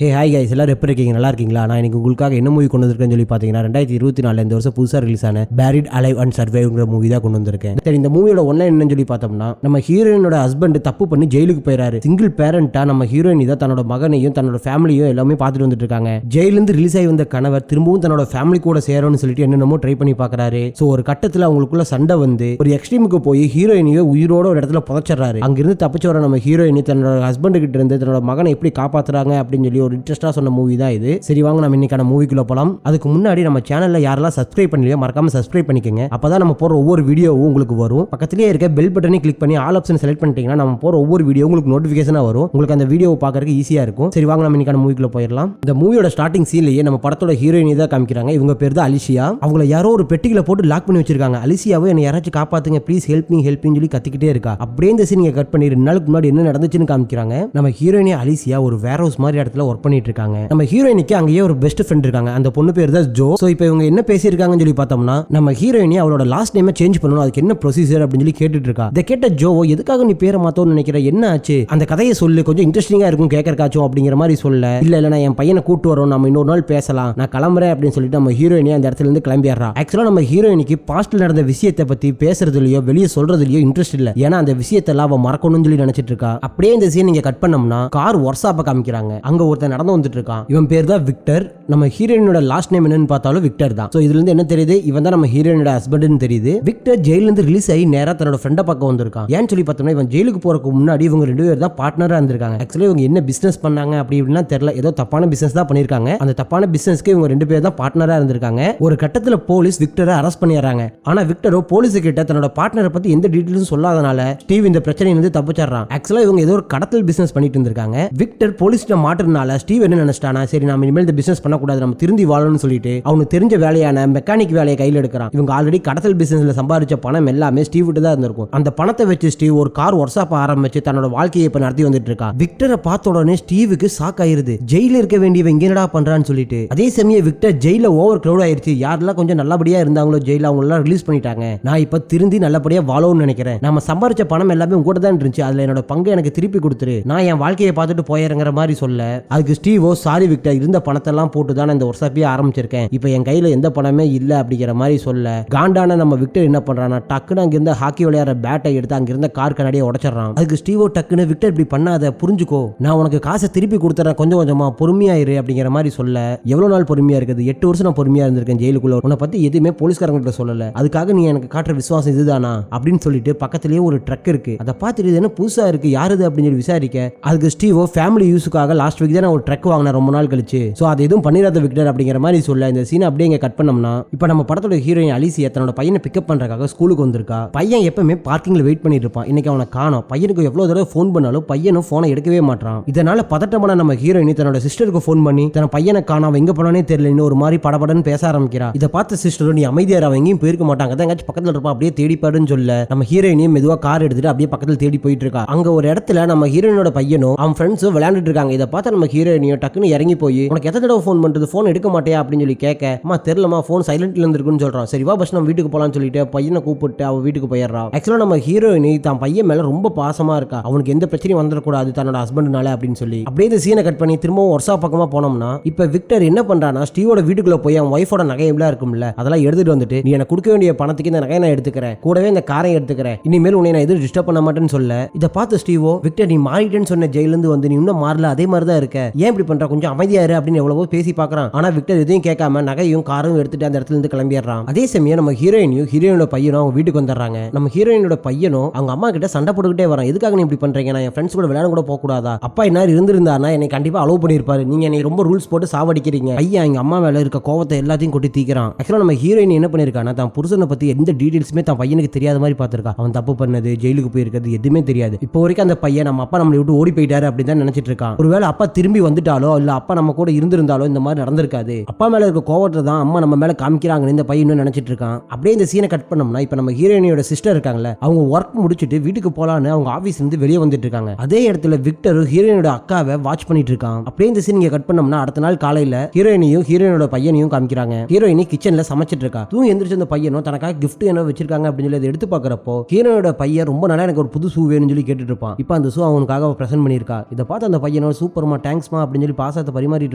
Hey hi guys, எல்லாரும் எப்படி இருக்கீங்க? நல்லா இருக்கீங்களா? நான் இன்னைக்கு உங்களுக்காக என்ன மூவி கொண்டு வந்திருக்கேன்னு சொல்லி பார்த்தீங்கன்னா 2024 இந்த வருஷம் புதுசாக ரிலீஸ் ஆன பேரிட் அலைவ் அண்ட் சர்வைவ்ங்கிற மூவி தான் கொண்டு வந்திருக்கேன். சரி, இந்த மூவியோட ஒன்லைன் என்னன்னு சொல்லி பார்த்தோம்னா, நம்ம ஹீரோயினோட ஹஸ்பண்ட் தப்பு பண்ணி ஜெயிலுக்கு போயிறாரு. சிங்கிள் பேரண்டா நம்ம ஹீரோயின் தான் தன்னோட மகனையும் தன்னோட ஃபேமிலியும் எல்லாமே பார்த்துட்டு வந்துட்டு இருக்காங்க. ஜெயிலிருந்து ரிலீஸ் ஆகி வந்த கணவர் திரும்பவும் தன்னோட ஃபேமிலி கூட சேரணும்னு சொல்லிட்டு என்னென்னமோ ட்ரை பண்ணி பார்க்கறாரு. ஸோ ஒரு கட்டத்தில் அவங்களுக்குள்ள சண்டை வந்து ஒரு எக்ஸ்ட்ரீமுக்கு போய் ஹீரோயினியோ உயிரோட ஒரு இடத்துல புதைச்சிடறாரு. அங்கிருந்து தப்பிச்சு வர நம்ம ஹீரோயினி தன்னோட ஹஸ்பண்ட் கிட்ட இருந்து தன்னோட மகனை எப்படி காப்பாத்துறாங்க அப்படின்னு சொல்லி ஒரு இன்ட்ரெஸ்டா சொன்ன மூவி தான் இது. சரி, வாங்க நம்ம இன்னைக்கான மூவிக்குள்ள போலாம். அதுக்கு முன்னாடி நம்ம சேனல்ல யாரெல்லாம் சப்ஸ்கிரைப் பண்ணலையோ மறக்காம சப்ஸ்கிரைப் பண்ணிக்கங்க. அப்பதான் நம்ம போற ஒவ்வொரு வீடியோவும் உங்களுக்கு வரும். பக்கத்திலேயே இருக்க பெல் பட்டனை கிளிக் பண்ணி ஆல் ஆப்ஷன் செலக்ட் பண்ணிட்டீங்கன்னா நம்ம போற ஒவ்வொரு வீடியோ உங்களுக்கு நோட்டிபிகேஷனா வரும். உங்களுக்கு அந்த வீடியோவை பார்க்கறதுக்கு ஈஸியா இருக்கும். சரி, வாங்க நம்ம இன்னைக்கான மூவிக்குள்ள போயிடலாம். இந்த மூவியோட ஸ்டார்டிங் சீன்லயே நம்ம படத்தோட ஹீரோயினி தான் காமிக்கிறாங்க. இவங்க பேர் தான் அலிஷியா. அவங்கள யாரோ ஒரு பெட்டிகளை போட்டு லாக் பண்ணி வச்சிருக்காங்க. அலிஷியாவை என்ன யாராச்சும் காப்பாத்துங்க ப்ளீஸ், ஹெல்ப் மீ சொல்லி கத்திக்கிட்டே இருக்கா. அப்படியே இந்த சீன் கட் பண்ணி 2 நாளுக்கு முன்னாடி என்ன நடந்துச்சுன்னு காமிக்கிறாங்க. நம்ம ஹீரோயினி அலிஷியா ஒரு வேர் ஹவுஸ் மாதிரி இடத்துல ஒர்க் பண்ணிட்டு இருக்காங்க. நம்ம ஹீரோயினிக்கு அங்கேயே ஒரு பெஸ்ட் ஃப்ரெண்ட் இருக்காங்க. அந்த பொண்ணு பேர் தான் ஜோ. சோ இப்போ இவங்க என்ன பேசியிருக்காங்கன்னு சொல்லி பார்த்தோம்னா, நம்ம ஹீரோயினி அவளோட லாஸ்ட் நேமை சேஞ்ச் பண்ணணும், அதுக்கு என்ன ப்ரொசீஜர் அப்படின்னு சொல்லி கேட்டுட்டு இருக்கா. இதை கேட்ட ஜோ, எதுக்காக நீ பேரை மாத்தோன்னு நினைக்கிற, என்ன ஆச்சு, அந்த கதையை சொல்லு, கொஞ்சம் இன்ட்ரெஸ்டிங்கா இருக்கும் கேட்கறக்காச்சும் அப்படிங்கிற மாதிரி சொல்ல. இல்ல நான் என் பையனை கூட்டு வரோம், நம்ம இன்னொரு நாள் பேசலாம், நான் கிளம்புறேன் அப்படின்னு சொல்லிட்டு நம்ம ஹீரோயினி அந்த இடத்துல இருந்து கிளம்பிடுறா. ஆக்சுவலா நம்ம ஹீரோயினிக்கு பாஸ்ட்ல நடந்த விஷயத்தை பத்தி பேசுறதுலயோ வெளியே சொல்றதுலயோ இன்ட்ரெஸ்ட் இல்ல. ஏன்னா அந்த விஷயத்தெல்லாம் அவ மறக்கணும்னு சொல்லி நினைச்சிட்டு இருக்கா. அப்படியே இந்த சீன் நீங்க கட் பண்ணோம்னா கார் ஒர்க் ஷாப்பை காமிக்கிறாங்க. அங்க ஒருத்தன் நடந்து வந்துட்டு இருக்கான். இவன் பேர் தான் விக்டர். நம்ம ஹீரோயினோட லாஸ்ட் நேம் என்னன்னு பார்த்தாலும் விக்டர் தான். சோ இதுல இருந்து என்ன தெரியுது, இவன் தான் நம்ம ஹீரோயினோட ஹஸ்பண்ட்னு தெரியுது. விக்டர் ஜெயில இருந்து ரிலீஸ் ஆகி நேரா தன்னோட ஃப்ரெண்ட பார்க்க வந்திருக்கான். ஏன்னு சொல்லி பார்த்தோம்னா, இவன் ஜெயிலுக்கு போறதுக்கு முன்னாடி இவங்க 2 பேர் தான் பார்ட்னரா இருந்திருக்காங்க. ஆக்சுவலி இவங்க என்ன பிசினஸ் பண்ணாங்க அப்படி இப்படின்னா தெரியல, ஏதோ தப்பான பிசினஸ் தான் பண்ணிருக்காங்க. அந்த தப்பான பிசினஸ்க்கு இவங்க 2 பேர் தான் பார்ட்னரா இருந்திருக்காங்க. ஒரு கட்டத்துல போலீஸ் விக்டரை அரெஸ்ட் பண்ணிடுறாங்க. ஆனா விக்டரோ போலீஸ் கிட்ட தன்னோட பார்ட்னரை பத்தி எந்த டீடைல்ஸும் சொல்லாதனால ஸ்டீவ் இந்த பிரச்சனையில இருந்து தப்பிச்சிடுறான். ஆக்சுவலா இவங்க ஏதோ ஒரு கடத்தல் பிசினஸ் பண்ணிட்டு இருந்திருக்காங்க. விக்டர் போலீஸ்ட்ட மாட்டுறதுனால ஸ்டீவ் என்ன நினைச்சிட்டானா, சரி நாம இனிமேல் இந்த பிசினஸ் பண்ணக்கூடாது, நம்ம திருந்தி வாழணும்னு சொல்லிட்டு அவனுக்கு தெரிஞ்ச வேலையான மெக்கானிக் வேலையை கையில் எடுக்கிறான். இவங்க ஆல்ரெடி கடத்தல் பிசினஸ்ல சம்பாதிச்ச பணம் எல்லாமே ஸ்டீவ் கிட்ட தான் இருந்திருக்கும். அந்த பணத்தை வச்சு ஸ்டீவ் ஒரு கார் ஒர்க் ஷாப் ஆரம்பிச்சு தன்னோட வாழ்க்கையை இப்ப நடத்தி வந்துட்டு இருக்கான். விக்டரை பார்த்த உடனே ஸ்டீவுக்கு ஷாக் ஆயிருது. ஜெயில இருக்க வேண்டியவன் இங்க என்னடா பண்றான்னு சொல்லிட்டு. அதே சமயம் விக்டர் ஜெயில ஓவர் கிரௌட் ஆயிருச்சு. யாரெல்லாம் கொஞ்சம் நல்லபடியா இருந்தாங்களோ ஜெயில அவங்க எல்லாம் ரிலீஸ் பண்ணிட்டாங்க. நான் இப்ப திருந்தி நல்லபடியா வாழணும்னு நினைக்கிறேன். நம்ம சம்பாதிச்ச பணம் எல்லாமே உங்ககிட்ட தான் இருந்துச்சு, அதுல என்னோட பங்கு எனக்கு திருப்பி கொடுத்துரு, நான் என் வாழ்க்கையை பார்த்துட்டு போயிறங்கிற மாதிரி சொல்ல, அதுக்கு ஸ்டீவோ சாரி விக்டர், இருந்த பணத்தை எல்லாம் போட்டு தான் இந்த ஒர்க் ஷாப்பே ஆரம்பிச்சிருக்கேன், இப்ப என் கையில எந்த பணமே இல்ல அப்படிங்கிற மாதிரி சொல்ல, காண்டான நம்ம விக்டர் என்ன பண்றானா, டக்குன்னு அங்கிருந்த ஹாக்கி விளையாடுற பேட்டை எடுத்து அங்கிருந்த கார் கண்ணாடியை உடைச்சிடறான். அதுக்கு ஸ்டீவோ டக்குன்னு விக்டர் இப்படி பண்ணாத, புரிஞ்சுக்கோ, நான் உனக்கு காசை திருப்பி கொடுத்துறேன், கொஞ்சம் கொஞ்சமா பொறுமையாயிரு அப்படிங்கிற மாதிரி சொல்ல, எவ்வளவு நாள் பொறுமையா இருக்குது, 8 வருஷம் நான் பொறுமையா இருந்திருக்கேன் ஜெயிலுக்குள்ள, உன்னை பத்தி எதுவுமே போலீஸ்காரங்கிட்ட சொல்லல, அதுக்காக நீ எனக்கு காட்டுற விசுவாசம் இதுதானா அப்படின்னு சொல்லிட்டு பக்கத்திலேயே ஒரு ட்ரக் இருக்கு, அதை பார்த்துட்டு இது என்ன புதுசா இருக்கு, யாருது அப்படின்னு சொல்லி விசாரிக்க, அதுக்கு ஸ்டீவோ ஃபேமிலி யூஸுக்காக லாஸ்ட் வீக் தான் ஒரு ட்ரக் வாங்கினேன் ரொம்ப நாள் கழிச்சு, சோ அது எதுவும் பண்ணிராத விக்டர் அப்படிங்கிற மாதிரி சொல்ல, இந்த சீன் அப்படியே இங்க கட் பண்ணோம்னா, இப்ப நம்ம படத்தோட ஹீரோயின் அலிசியா தன்னோட பையனை பிக்கப் பண்றதுக்காக ஸ்கூலுக்கு வந்திருக்கா. பையன் எப்பவுமே பார்க்கிங்ல வெயிட் பண்ணிட்டு இருப்பான். இன்னைக்கு அவனை காணோம். பையனுக்கு எவ்வளவு தடவை ஃபோன் பண்ணாலும் பையனும் போனை எடுக்கவே மாட்டான். இதனால பதட்டமான நம்ம ஹீரோயின் தன்னோட சிஸ்டருக்கு ஃபோன் பண்ணி தன் பையனை காணோம், அவன் எங்க போனானே தெரியல, ஒரு மாதிரி படபடன்னு பேச ஆரம்பிக்கிறா. இதை பார்த்த சிஸ்டரும், நீ அமைதியார், அவன் எங்கேயும் போயிருக்க மாட்டாங்க, அதான் எங்கேயாச்சும் பக்கத்துல இருப்பான், அப்படியே தேடிப்பாடுன்னு சொல்ல, நம்ம ஹீரோயினையும் மெதுவா கார் எடுத்துட்டு அப்படியே பக்கத்துல தேடி போயிட்டு இருக்கா. அங்க ஒரு இடத்துல நம்ம ஹீரோயினோட பையனும் அவன் ஃப்ரெண்ட்ஸும் விளையாண்டுட்டு இருக்காங்க. இதை பார்த்து நம்ம ஹீரோயினியும் டக்குன்னு இறங்கி போய், உனக்கு எத்தனை தடவை ஃபோன் பண்றது, ஃபோன் எடுக்க மாட்டியா அப்படின்னு சொல்லி கேட்க, அம்மா தெரியலமா, ஃபோன் சைலண்ட்ல இருந்திருக்குன்னு சொல்றான். சரி வா பஸ் நம்ம வீட்டுக்கு போலாம்னு சொல்லிட்டு பையனை கூப்பிட்டு அவ வீட்டுக்கு போயிடுறா. ஆக்சுவலா நம்ம ஹீரோயினி தான் பையன் மேல ரொம்ப பாசமா இருக்கா, அவனுக்கு எந்த பிரச்சனையும் வந்துடக்கூடாது தன்னோட ஹஸ்பண்ட்னால அப்படின்னு சொல்லி. அப்படியே இந்த சீனை கட் பண்ணி திரும்பவும் ஒர்க் ஷாப் பக்கமா போனோம்னா, இப்ப விக்டர் என்ன பண்றானா, ஸ்டீவோட வீட்டுக்குள்ள போய் அவன் ஒய்ஃபோட நகை எல்லாம் இருக்கும்ல, அதெல்லாம் எடுத்துட்டு வந்துட்டு, நீ எனக்கு கொடுக்க வேண்டிய பணத்துக்கு இந்த நகையை நான் எடுத்துக்கிறேன், கூடவே இந்த காரை எடுத்துக்கிறேன், இனிமேல் உன்னை நான் எதுவும் டிஸ்டர்ப் பண்ண மாட்டேன்னு சொல்ல, இதை பார்த்து ஸ்டீவோ, விக்டர் நீ மாறிட்டேன்னு சொன்ன ஜெயில இருந்து வந்து நீ இன்னும் மாறல, அதே மாதிரி தான் இருக்க, ஏன் இப்படி பண்ற, கொஞ்சம் அமைதியாரு அப்படின்னு எவ்வளவோ பேசி பாக்குறான். ஆனா விக்டர் எதையும் கேட்காம நகையும் காரும் எடுத்துட்டு அந்த இடத்துல இருந்து கிளம்பிடுறான். அதே சமயம் நம்ம ஹீரோயினோட பையனும் அவங்க வீட்டுக்கு வந்துடுறாங்க. நம்ம ஹீரோயினோட பையனும் அவங்க அம்மா கிட்ட சண்டை போட்டுக்கிட்டே வரான். எதுக்காக நீ இப்படி பண்றீங்க, நான் என் ஃப்ரெண்ட்ஸ் கூட விளையாட கூட போக கூடாதா, அப்பா என்ன இருந்திருந்தாருன்னா என்னை கண்டிப்பா அலோவ் பண்ணிருப்பாரு, நீங்க என்னை ரொம்ப ரூல்ஸ் போட்டு சாவடிக்கிறீங்க. பையன் எங்க அம்மா மேல இருக்க கோவத்தை எல்லாத்தையும் கொட்டி தீக்கிறான். ஆக்சுவலா நம்ம ஹீரோயின் என்ன பண்ணிருக்கானா, தான் புருஷனை பத்தி எந்த டீடைல்ஸுமே தான் பையனுக்கு தெரியாத மாதிரி பார்த்திருக்கா. அவன் தப்பு பண்ணது, ஜெயிலுக்கு போயிருக்கிறது எதுவுமே தெரியாது. இப்போ வரைக்கும் அந்த பையன் நம்ம அப்பா நம்மளை விட்டு ஓடி போயிட்டாரு அப்படின்னு தான் நினைச்சிட்டு இருக்கான். ஒருவேளை அப்பா திரும்பி வந்துட்டாலோ இல்ல அப்பா நம்ம கூட இருந்திருந்தாலோ இந்த மாதிரி நடந்திருக்காது. அப்பா மேல இருக்க கோவத்தை தான் அம்மா நம்ம மேல காமிக்கிறாங்கன்னு இந்த பையன் நினைச்சிட்டு இருக்கான். அப்படியே இந்த சீனை கட் பண்ணோம்னா, இப்ப நம்ம ஹீரோயினியோட சிஸ்டர் இருக்காங்கல்ல, அவங்க ஒர்க் முடிச்சுட்டு வீட்டுக்கு போலான்னு அவங்க ஆபீஸ்ல இருந்து வெளியே வந்துட்டு இருக்காங்க. அதே இடத்துல விக்டர் ஹீரோயினோட அக்காவை வாட்ச் பண்ணிட்டு இருக்கான். அப்படியே இந்த சீன் கட் பண்ணோம்னா, அடுத்த நாள் காலையில ஹீரோயினையும் ஹீரோயினோட பையனையும் காமிக்கிறாங்க. ஹீரோயினி கிச்சன்ல சமைச்சிட்டு இருக்கா. தூங்கி எந்திரிச்சு அந்த பையனும் தனக்காக கிஃப்ட் என்ன வச்சிருக்காங்க அப்படின்னு சொல்லி எடுத்து பாக்குறப்போ, ஹீரோயினோட பையன் ரொம்ப நாளா எனக்கு ஒரு புது ஷூ வேணும்னு சொல்லி கேட்டுட்டு இருப்பான். இப்போ அந்த ஷூ அவனுக்காக பிரசன்ட் பண்ணிருக்கா. இதை பார்த்து அந்த பையனோட சூப்பர்மா தேங்க்ஸ் தேங்க்ஸ்மா அப்படின்னு சொல்லி பாசத்தை பரிமாறிட்டு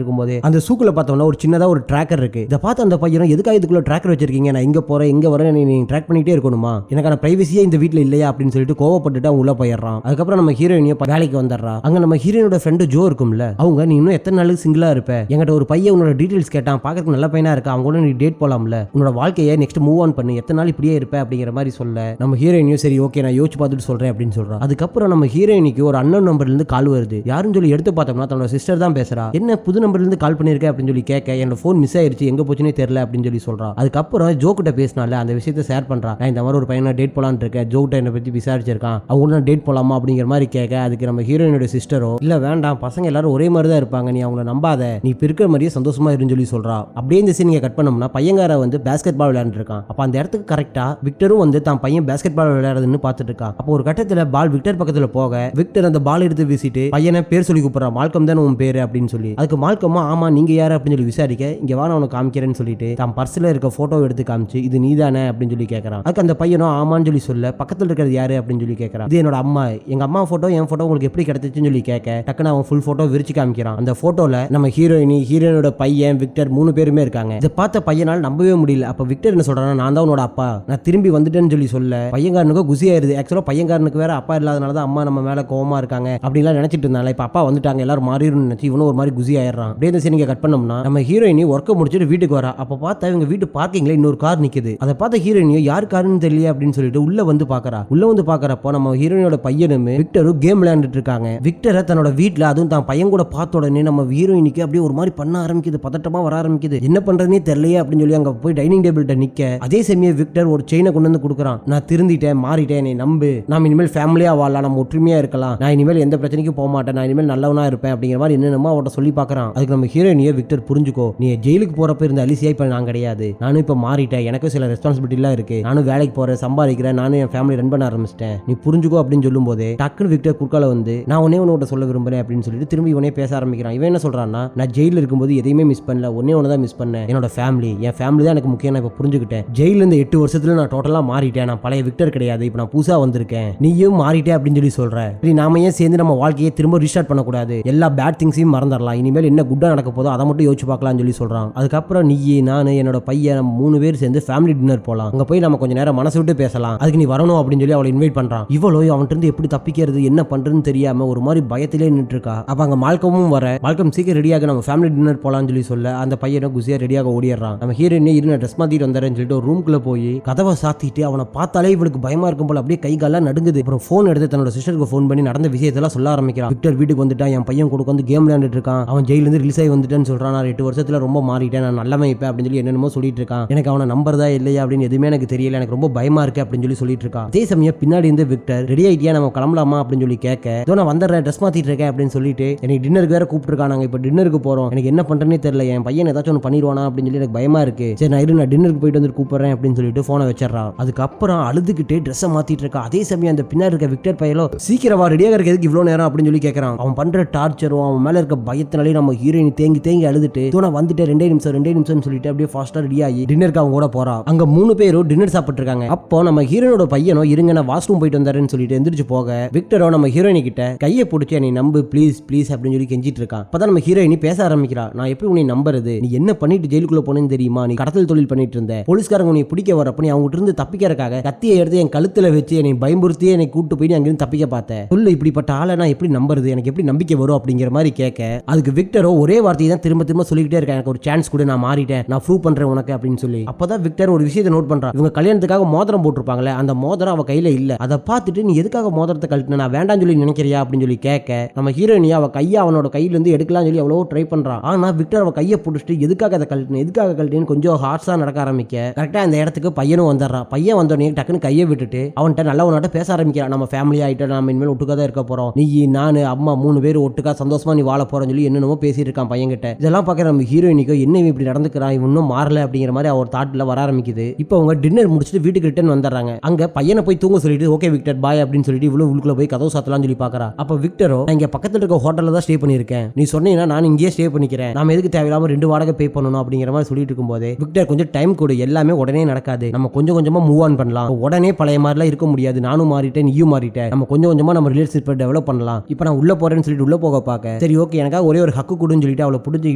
இருக்கும்போது அந்த சூக்குல பார்த்தோம்னா ஒரு சின்னதா ஒரு ட்ராக்கர் இருக்கு. இதை பார்த்து அந்த பையனும் எதுக்காக இதுக்குள்ள ட்ராக்கர் வச்சிருக்கீங்க, நான் இங்க போறேன் இங்க வரேன் நீ ட்ராக் பண்ணிட்டே இருக்கணுமா, எனக்கான பிரைவசியே இந்த வீட்டுல இல்லையா அப்படின்னு சொல்லிட்டு கோவப்பட்டுட்டு அவங்க உள்ள போயிடுறான். அதுக்கப்புறம் நம்ம ஹீரோயினியோ வேலைக்கு வந்துடுறா. அங்க நம்ம ஹீரோயினோட ஃப்ரெண்டு ஜோ இருக்கும்ல, அவங்க நீ இன்னும் எத்தனை நாளுக்கு சிங்கிளா இருப்ப, என்கிட்ட ஒரு பையன் உன்னோட டீடைல்ஸ் கேட்டான், பாக்கிறதுக்கு நல்ல பையனா இருக்கா, அவங்க கூட நீ டேட் போலாம்ல, உன்னோட வாழ்க்கையை நெக்ஸ்ட் மூவ் ஆன் பண்ணு, எத்தனை நாள் இப்படியே இருப்ப அப்படிங்கிற மாதிரி சொல்ல நம்ம ஹீரோயினியோ சரி ஓகே நான் யோசிச்சு பார்த்துட்டு சொல்றேன் அப்படின்னு சொல்றா. அதுக்கப்புறம் நம்ம ஹீரோயினிக்கு ஒரு அன்னோன் நம்பர்ல இருந்து கால் வருது. யாருன்னு சொல்லி எடுத்து பார்த்தோம்னா தன்னோட சிஸ்டர் தான் பேசுறா. என்ன புது நம்பர்ல இருந்து கால் பண்ணிருக்க அப்படின்னு சொல்லி கேட்க என்னோட போன் மிஸ் ஆயிருச்சு எங்க போச்சுன்னே தெரியல அப்படின்னு சொல்லி சொல்றா. அதுக்கப்புறம் ஜோ கிட்ட பேசினால அந்த விஷயத்தை ஷேர் பண்றா. நான் இந்த மாதிரி ஒரு பையனை டேட் போலான்னு இருக்கேன், ஜோ கிட்ட என்னை பத்தி விசாரிச்சிருக்கான், அவங்க டேட் போலாமா அப்படிங்கிற மாதிரி கேட்க அதுக்கு நம்ம ஹீரோயினோட சிஸ்டரோ இல்ல வேண்டாம் பசங்க எல்லாரும் ஒரே மாதிரி தான் இருப்பாங்க, நீ அவங்கள நம்பாத, நீ இப்ப இருக்கிற மாதிரியே சந்தோஷமா இருன்னு சொல்லி சொல்றா. அப்படியே இந்த சீன் நீங்க கட் பண்ணோம்னா பையங்கார வந்து பேஸ்கெட் பால் விளையாண்டு இருக்கான். அப்ப அந்த இடத்துக்கு கரெக்டா விக்டரும் வந்து தான் பையன் பேஸ்கெட் பால் விளையாடுறதுன்னு பார்த்துட்டு இருக்கான். அப்போ ஒரு கட்டத்துல பால் விக்டர் பக்கத்துல போக விக்டர் அந்த பால் எடுத்து வீசிட்டு பையனை பேர் சொல்லி கூப்பிடுறான், மால்கம் தான் உன் பேரு அப்படின்னு சொல்லி. அதுக்கு மால்கமா ஆமா நீங்க யாரு அப்படின்னு சொல்லி விசாரிக்க இங்க வா நான் உனக்கு காமிக்கிறேன்னு சொல்லிட்டு தான் பர்ஸ்ல இருக்க போட்டோ எடுத்து காமிச்சு இது நீதானே அப்படின்னு சொல்லி கேட்கறான். அதுக்கு அந்த பையனும் ஆமான்னு சொல்லி சொல்ல பக்கத்துல இருக்கிறது யாரு அப்படின்னு சொல்லி கேட்கறான். இது என்னோட அம்மா, எங்க அம்மா போட்டோ என் போட்டோ உங்களுக்கு எப்படி கிடைச்சிச்சுன்னு சொல்லி கேட்க டக்குன்னு அவன் ஃபுல் போட்டோ விரிச்சு காமிக்கிறான். அந்த போட்டோல நம்ம ஹீரோயினோட பையன் விக்டர் 3 பேருமே இருக்காங்க. இதை பார்த்த பையனால் நம்பவே முடியல. அப்ப விக்டர் என்ன சொல்றான், நான் தான் உன்னோட அப்பா, நான் திரும்பி வந்துட்டேன்னு சொல்லி சொல்ல பையன்காரனுக்கு குசி ஆயிருது. ஆக்சுவலா பையன்காரனுக்கு வேற அப்பா இல்லாதனால தான் அம்மா நம்ம மேல கோவமா இருக்காங்க அப்படின்லாம் நினைச்சிட்டு இருந்தாங்க. இப்ப அப்பா வந்துட்டாங்க எல்லாரும் மாறிடும் நினைச்சு இவனும் ஒரு மாதிரி குசி ஆயிடுறான். அப்படியே இந்த சீனிங்க கட் பண்ணோம்னா நம்ம ஹீரோயினி ஒர்க்கை முடிச்சுட்டு வீட்டுக்கு வரா. அப்ப பார்த்தா இவங்க வீட்டு பார்க்கிங்ல இன்னொரு கார் நிக்குது. அதை பார்த்த ஹீரோயினியோ யார் காருன்னு தெரியல அப்படின்னு சொல்லிட்டு உள்ள வந்து பாக்குறா. உள்ள வந்து பாக்குறப்போ நம்ம ஹீரோயினோட பையனும் விக்டரும் கேம் விளையாண்டுட்டு இருக்காங்க. விக்டரை தன்னோட வீட்டுல அதுவும் தான் பையன் கூட பார்த்த உடனே நம்ம ஹீரோயினிக்கு அப்படியே ஒரு மாதிரி பண்ண ஆரம்பிக்குது, பதட்டமா வர ஆரம்பிக்குது, என்ன பண்றதுனே தெரியலையே அப்படின்னு சொல்லி அங்க போய் டைனிங் டேபிள்கிட்ட நிக்க அதே சமயம் விக்டர் ஒரு செயினை கொண்டு வந்து கொடுக்குறான். நான் திருந்திட்டேன், மாறிட்டேன், நீ நம்பு, நாம் இனிமேல் ஃபேமிலியா வாழலாம், நம்ம ஒற்றுமையா இருக்கலாம், நான் இனிமேல் எந்த பிரச்சனைக்கும் போக மாட்டேன், நான் இனிமேல் நல்லவனா இருப்பேன் அப்படிங்கிற மாதிரி என்னென்னமோ அவட்ட சொல்லி பார்க்கறான். அதுக்கு நம்ம ஹீரோயினியை விக்டர் புரிஞ்சுக்கோ, நீ ஜெயிலுக்கு போறப்ப இருந்த அலிசியா இப்ப நான் கிடையாது, நானும் இப்ப மாறிட்டேன், எனக்கும் சில ரெஸ்பான்சிபிலிட்டி எல்லாம் இருக்கு, நானும் வேலைக்கு போறேன், சம்பாதிக்கிறேன், நானும் என் ஃபேமிலி ரன் பண்ண ஆரம்பிச்சிட்டேன், நீ புரிஞ்சுக்கோ அப்படின்னு சொல்லும் போது டக்குன்னு விக்டர் குறுக்கால வந்து நான் உன்னே உன்ன சொல்ல விரும்புறேன் அப்படின்னு சொல்லிட்டு திரும்பி உடனே பேச ஆரம்பிக்கிறான். இவன் என்ன சொல்றான்னா, நான் ஜெயில இருக்கும்போது எதையுமே மிஸ் பண்ணல, ஒன்னே ஒன்னு தான் மிஸ் பண்ணேன், என்னோட ஃபேமிலி, என் ஃபேமிலி தான் எனக்கு முக்கியம், நான் இப்ப புரிஞ்சுக்கிட்டேன், ஜெயில இருந்து 8 வருஷத்துல நான் டோட்டலா மாறிட்டேன், நான் பழைய விக்டர் கிடையாது, இப்ப நான் புதுசா வந்திருக்கேன், நீயும் மாறிட்டே அப்படின்னு சொல்லி சொல்ற, நாம ஏன் சேர்ந்து நம்ம வாழ்க்கையை திரும்ப ரீஸ்டார்ட் பண்ணக்கூடாது, எல்லா பேட் திங்ஸையும் மறந்துடலாம், இனிமேல் என்ன குட்டா நடக்க போதோ அதை மட்டும் யோசிச்சு பார்க்கலாம்னு சொல்லி சொல்றான். அதுக்கப்புறம் நீ நான் என்னோட பையன் நம்ம 3 பேர் சேர்ந்து ஃபேமிலி டின்னர் போலாம், அங்க போய் நம்ம கொஞ்ச நேரம் மனசு விட்டு பேசலாம், அதுக்கு நீ வரணும் அப்படின்னு சொல்லி அவளை இன்வைட் பண்றான். இவ்வளோ அவன்கிட்ட இருந்து எப்படி தப்பிக்கிறது என்ன பண்றதுன்னு தெரியாம ஒரு மாதிரி பயத்திலே நின்று இருக்கா. அப்ப அங்க மால்கமும் வர, மால்கம் சீக்கிரம் ரெடியாக நம்ம ஃபேமிலி டின்னர் போலாம்னு சொல்லி சொல்ல அந்த பையனும் குசியா ரெடியாக ஓடிடுறான். நம்ம ஹீரோயினே இரு ட்ரெஸ் மாத்திட்டு வந்தாருன்னு சொல்லிட்டு ஒரு ரூம்குள்ள போய் கதவை சாத்திட்டு அவனை பார்த்தாலே இவனுக்கு பயமா இருக்கும் போல அப்படியே கை காலெல்லாம் நடுங்குது. அப்புறம் போன் எடுத்து தன்னோட சிஸ்டருக்கு போன் பண்ணி நடந்த விஷயத்தெல்லாம் சொல்ல ஆரம்பிக்கிறான். விக்டர் வீட்டுக்கு வந்துட்டான், என் பையன் கூட வந்து கேம் விளையாண்டுட்டு இருக்கான், அவன் ஜெயில இருந்து ரிலீஸ் ஆகி வந்துட்டேன்னு சொல்றான், நான் 8 வருஷத்துல ரொம்ப மாறிட்டேன், நான் நல்லவன் இப்ப அப்படின்னு சொல்லி என்னென்னமோ சொல்லிட்டு இருக்கான், எனக்கு அவனை நம்பறதா இல்லையா அப்படின்னு எதுவுமே எனக்கு தெரியல, எனக்கு ரொம்ப பயமா இருக்கு அப்படின்னு சொல்லி சொல்லிட்டு இருக்கான். அதே சமயம் பின்னாடி இருந்து விக்டர் ரெடி ஆயிட்டியா நம்ம கிளம்பலாமா அப்படின்னு சொல்லி கேட்க இதோ நான் வந்துடுறேன் ட்ரெஸ் மாத்திட்டு இருக்கேன் அப்படின்னு சொல்லிட்டு எனக்கு டின்னருக்கு வேற கூப்பிட்டுருக்கான், நாங்க இப்ப டின்னருக்கு போறோம், எனக்கு என்ன பண்றேன்னே தெரியல, என் பையன் ஏதாச்சும் ஒன்று பண்ணிடுவானா அப்படின்னு சொல்லி எனக்கு பயமா இருக்கு, சரி நான் டின்னருக்கு போயிட்டு வந்து கூப்பிடுறேன் அப்படின்னு சொல்லிட்டு போனை வச்சிடறான். அதுக்கப்புறம் அழுதுகிட்டே ட்ரெஸ் மாத்திட்டு இருக்கா. அதே சமயம் அந்த பின்னாடி இருக்க விக்டர் பையலோ சீக்கிரமா ரெடியாக இருக்கிறதுக்கு இவ்வளவு நேரம் அப்படின்னு சொல்லி கேட்கறான். அவன் பண்ற டார்ச்சரும் அவன் மேல இருக்க பயத்தினாலே நம்ம ஹீரோயின் தேங்கி தேங்கி அழுதுட்டு நான் வந்துட்டு 2 நிமிஷம் சொல்லிட்டு அப்படியே ஃபாஸ்டா ரெடி ஆகி டின்னருக்கு அவங்க கூட போறா. அங்க 3 பேரும் டின்னர் சாப்பிட்டு இருக்காங்க. அப்போ நம்ம ஹீரோனோட பையனோ இருங்க நான் வாஷ்ரூம் போயிட்டு வந்தாருன்னு சொல்லிட்டு எந்திரிச்சு போக விக்டரோ நம்ம ஹீரோயினி கிட்ட கையை பிடிச்சி நீ நம்பு ப்ளீஸ் ப்ளீஸ் அப்படின்னு சொல்லி கெஞ்சிட்டு இருக்கான். அப்பதான் நம்ம ஹீரோயினி பேச ஆரம்பிக்கிறா. நான் எப்படி உன்னை நம்புறது, நீ என்ன பண்ணிட்டு ஜெயிலுக்குள்ள போனேன்னு தெரியுமா, நீ கடத்தல் தொழில் பண்ணிட்டு இருந்த, போலீஸ்காரங்க உன்னை பிடிக்க வரப்ப நீ அவங்க இருந்து தப்பிக்கிறதுக்காக கத்தியை எடுத்து என் கழுத்துல வச்சு என்னை பயமுறுத்தி என்னை கூட்டு போய் அங்கிருந்து தப்பிக்க பார்த்தேன், சொல்லு இப்படிப்பட்ட ஆளை நான் எப்படி நம்புறது, எனக்கு எப்படி நம்பிக்கை வரும் அப்படிங்கிற மாதிரி கேட்க அதுக்கு விக்டரோ ஒரே வார்த்தையை தான் திரும்ப திரும்ப சொல்லிக்கிட்டே இருக்கேன், எனக்கு ஒரு சான்ஸ் கூட, நான் மாறிட்டேன், நான் ப்ரூவ் பண்றேன் உனக்கு அப்படின்னு சொல்லி. அப்பதான் விக்டர் ஒரு விஷயத்தை நோட் பண்றான். இவங்க கல்யாணத்துக்காக மோதிரம் போட்டிருப்பாங்களே அந்த மோதிரம் அவ கையில இல்ல. அதை பார்த்துட்டு நீ எதுக்காக மோதிரத்தை கழட்டின, நான் வேண்டாம்னு சொல்லி நினைக்கிறியா அப்படின்னு சொல்லி கேட்க நம்ம ஹீரோயினியா அவ கையை அவனோட கையில இருந்து எடுக்கலாம் சொல்லி அவ்வளோ ட்ரை பண்றான். ஆனா விக்டர் அவ கையை பிடிச்சிட்டு எதுக்காக அதை கழட்டினு கொஞ்சம் ஹார்ஷா நடக்க ஆரம்பிக்க கரெக்டா அந்த இடத்துக்கு பையனும் வந்துடுறான். பையன் வந்தோடனே டக்குன்னு கையை விட்டுட்டு அவன்கிட்ட நல்லவனாட்ட பேச ஆரம்பிக்கிறான். நம்ம ஃபேமிலி ஆயிட்டு நம்ம இனிமேல் ஒட்டுக்கா தான் இருக்க போறோம், நீ நான் அம்மா 3 பேர் ஒட்டுக்கா சந்தோஷமா நீ வாழ போறோம்னு சொல்லி என்னென்னமோ பேசிட்டு இருக்கான் பையன் கிட்ட. இதெல்லாம் பார்க்க நம்ம ஹீரோயினிக்கோ என்ன இப்படி நடந்துக்கிறான், இவன் இன்னும் மாறல அப்படிங்கிற மாதிரி அவர் தாட்ல வர ஆரம்பிக்குது. இப்போ அவங்க டின்னர் முடிச்சுட்டு வீட்டுக்கு ரிட்டர்ன் வந்துடுறாங்க. அங்க பையனை போய் தூங்க சொல்லிட்டு ஓகே விக்டர் பாய் அப்படின்னு சொல்லிட்டு இவ்வளவு உள்ளுக்குள்ள போய் கதவு சாத்தலாம்னு சொல்லி பாக்குறா. அப்ப விக்டரோ நான் இங்க பக்கத்துல இருக்க ஹோட்டல்ல தான் ஸ்டே பண்ணிருக்கேன், நீ சொன்னீங்கன்னா நான் இங்கேயே ஸ்டே பண்ணிக்கிறேன், நாம எதுக்கு தேவையில்லாம 2 வாடகை பே பண்ணணும் அப்படிங்கிற மாதிரி சொல்லிட்டு இருக்கும்போது விக்டர் கொஞ்சம் டைம் கொடு, எல்லாமே உடனே நடக்காது, நம்ம கொஞ்சம் கொஞ்சமா மூவ் ஆன் பண்ணலாம், உடனே பழைய மாதிரிலாம் இருக்க முடியாது, நானும் மாறிட்டேன் நீயும் மாறிட்டேன், நம்ம கொஞ்சம் கொஞ்சமா நம்ம ரிலேஷன்ஷிப்பை டெவலப் பண்ணலாம், இப்போ நான் உள்ள போறேன்னு சொல்லிட்டு உள்ள போக பார்க்க சரி ஓகே எனக்காக ஒரே ஒரு ஹக்கு கொடுன்னு சொல்லிட்டு அவளை பிடிச்சி